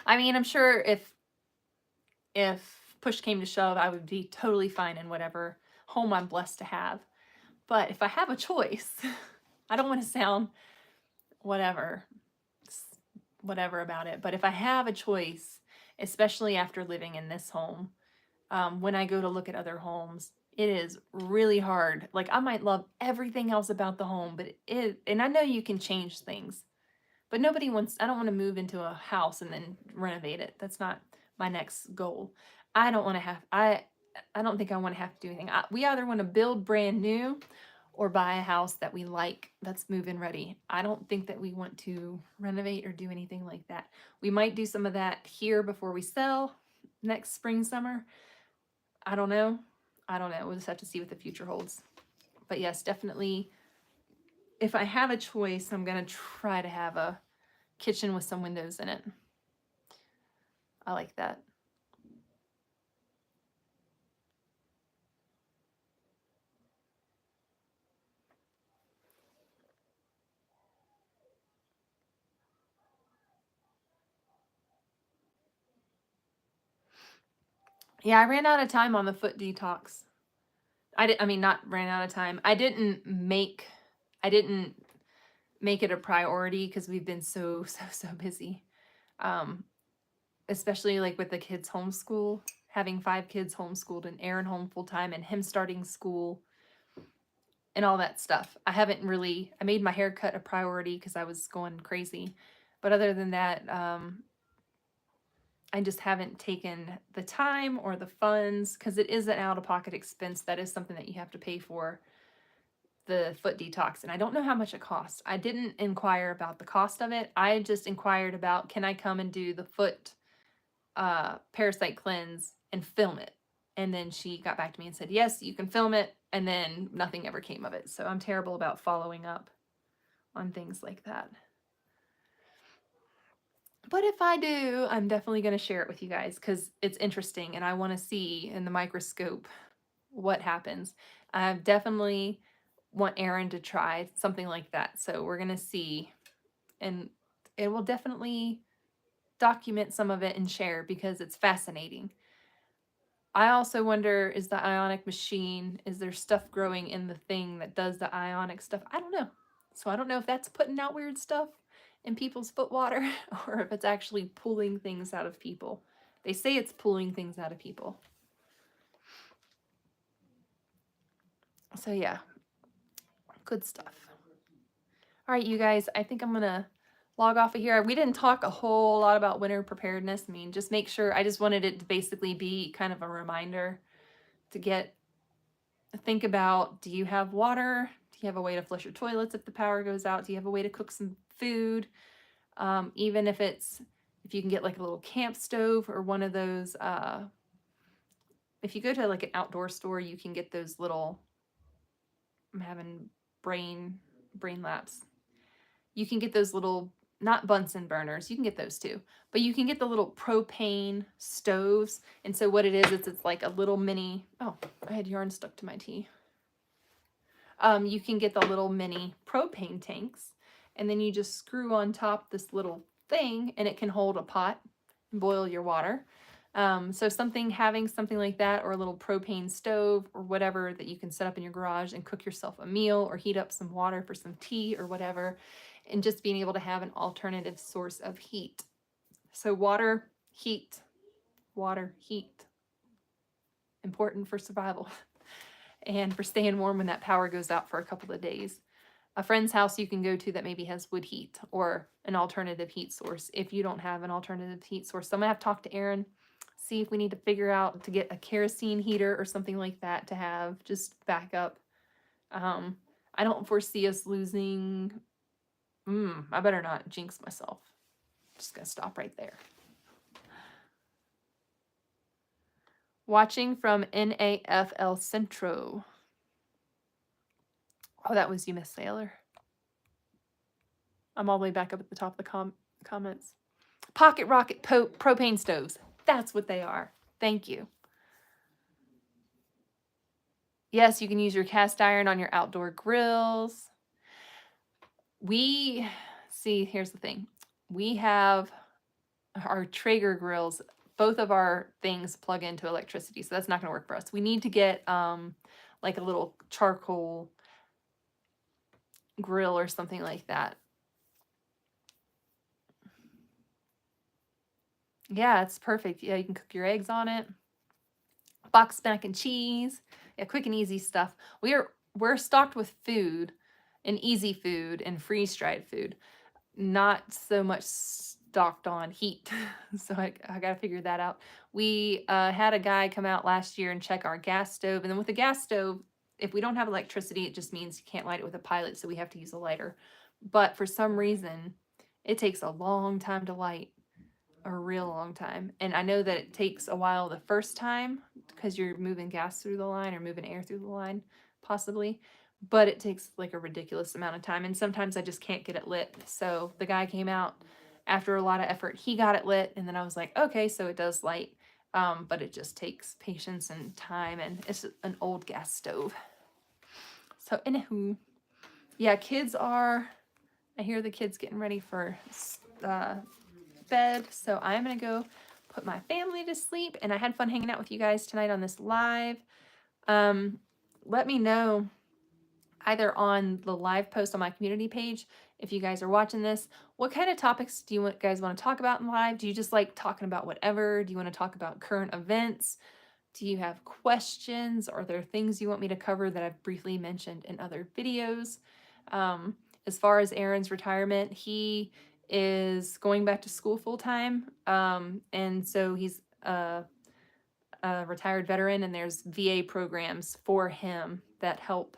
I mean, I'm sure if push came to shove, I would be totally fine in whatever home I'm blessed to have. But if I have a choice, I don't want to sound whatever whatever about it, but if I have a choice, especially after living in this home, when I go to look at other homes, it is really hard. Like, I might love everything else about the home, but and I know you can change things, but I don't want to move into a house and then renovate it. That's not my next goal. I don't want to have, I don't think I want to have to do anything. We either want to build brand new or buy a house that we like that's move-in ready. I don't think that we want to renovate or do anything like that. We might do some of that here before we sell next spring, summer. I don't know. We'll just have to see what the future holds. But yes, definitely, if I have a choice, I'm going to try to have a kitchen with some windows in it. I like that. Yeah, I ran out of time on the foot detox. I mean, not ran out of time. I didn't make it a priority because we've been so busy. Especially like with the kids homeschool, having 5 kids homeschooled and Aaron home full time and him starting school and all that stuff. I made my haircut a priority because I was going crazy. But other than that, I just haven't taken the time or the funds, because it is an out-of-pocket expense. That is something that you have to pay for, the foot detox. And I don't know how much it costs. I didn't inquire about the cost of it. I just inquired about, can I come and do the foot parasite cleanse and film it? And then she got back to me and said, yes, you can film it. And then nothing ever came of it. So I'm terrible about following up on things like that. But if I do, I'm definitely going to share it with you guys because it's interesting and I want to see in the microscope what happens. I've definitely want Aaron to try something like that. So we're going to see, and it will definitely document some of it and share because it's fascinating. I also wonder, is the ionic machine, is there stuff growing in the thing that does the ionic stuff? I don't know. So I don't know if that's putting out weird stuff in people's foot water or if it's actually pulling things out of people. They say it's pulling things out of people. So yeah, good stuff. All right, you guys, I think I'm going to log off of here. We didn't talk a whole lot about winter preparedness. I mean, just make sure, I just wanted it to basically be kind of a reminder to think about, do you have water? Do you have a way to flush your toilets if the power goes out? Do you have a way to cook some food? Even if you can get like a little camp stove or one of those, if you go to like an outdoor store, you can get those little, I'm having brain lapse. You can get those little, not Bunsen burners, you can get those too, but you can get the little propane stoves. And so what it is, it's like a little mini, oh, I had yarn stuck to my tea. You can get the little mini propane tanks, and then you just screw on top this little thing, and it can hold a pot and boil your water. So having something like that, or a little propane stove or whatever that you can set up in your garage and cook yourself a meal or heat up some water for some tea or whatever, and just being able to have an alternative source of heat. So water, heat, important for survival and for staying warm when that power goes out for a couple of days. A friend's house you can go to that maybe has wood heat or an alternative heat source if you don't have an alternative heat source. So I'm going to have to talk to Aaron, see if we need to figure out to get a kerosene heater or something like that to have just backup. I don't foresee us losing. I better not jinx myself. Just going to stop right there. Watching from NAFL Centro. Oh, that was you, Miss Sailor. I'm all the way back up at the top of the comments. Pocket rocket propane stoves. That's what they are. Thank you. Yes, you can use your cast iron on your outdoor grills. Here's the thing. We have our Traeger grills. Both of our things plug into electricity, so that's not going to work for us. We need to get like a little charcoal grill or something like that. Yeah, it's perfect. Yeah, you can cook your eggs on it. Box mac and cheese. Yeah, quick and easy stuff. We're stocked with food and easy food and freeze-dried food. Not so much stocked on heat. So I got to figure that out. We had a guy come out last year and check our gas stove. And then with the gas stove, if we don't have electricity, it just means you can't light it with a pilot, so we have to use a lighter. But for some reason, it takes a long time to light. A real long time. And I know that it takes a while the first time because you're moving gas through the line or moving air through the line, possibly. But it takes like a ridiculous amount of time. And sometimes I just can't get it lit. So the guy came out after a lot of effort. He got it lit. And then I was like, okay, so it does light. But it just takes patience and time. And it's an old gas stove. So anywho, yeah, I hear the kids getting ready for bed, so I'm gonna go put my family to sleep, and I had fun hanging out with you guys tonight on this live. Let me know either on the live post on my community page, if you guys are watching this, what kind of topics do you guys want to talk about in live? Do you just like talking about whatever? Do you want to talk about current events? Do you have questions? Are there things you want me to cover that I've briefly mentioned in other videos? As far as Aaron's retirement, he is going back to school full-time. And so he's a retired veteran, and there's VA programs for him that help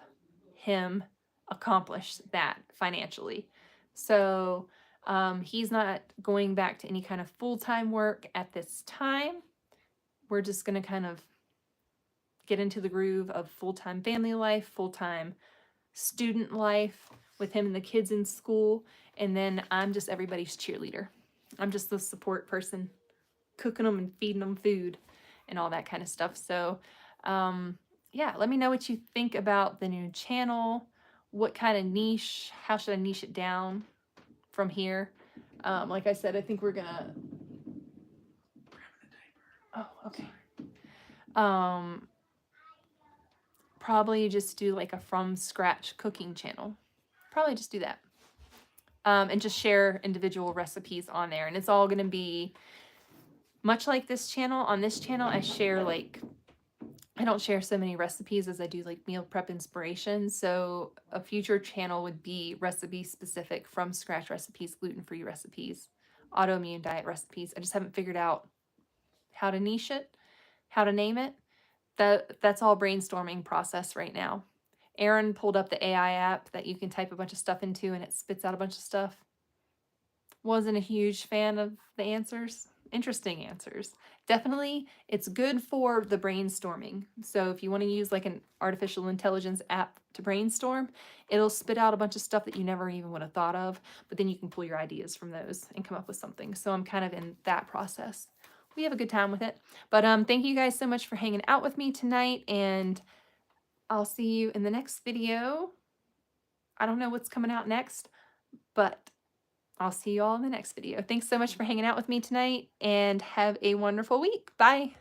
him accomplish that financially. So he's not going back to any kind of full-time work at this time. We're just going to kind of get into the groove of full-time family life, full-time student life with him and the kids in school. And then I'm just everybody's cheerleader. I'm just the support person, cooking them and feeding them food and all that kind of stuff. So yeah, let me know what you think about the new channel. what kind of niche, how should I niche it down from here. Like I said, I think we're gonna, oh, okay. Probably just do like a from scratch cooking channel. Probably just do that. And just share individual recipes on there. And it's all going to be much like this channel. On this channel, I share like, I don't share so many recipes as I do like meal prep inspiration. So a future channel would be recipe specific, from scratch recipes, gluten-free recipes, autoimmune diet recipes. I just haven't figured out how to niche it, how to name it. That's all brainstorming process right now. Aaron pulled up the AI app that you can type a bunch of stuff into and it spits out a bunch of stuff. Wasn't a huge fan of the answers. Interesting answers. Definitely, it's good for the brainstorming. So if you want to use like an artificial intelligence app to brainstorm, it'll spit out a bunch of stuff that you never even would have thought of, but then you can pull your ideas from those and come up with something. So I'm kind of in that process. We have a good time with it. But thank you guys so much for hanging out with me tonight, and I'll see you in the next video. I don't know what's coming out next, but I'll see you all in the next video. Thanks so much for hanging out with me tonight, and have a wonderful week. Bye.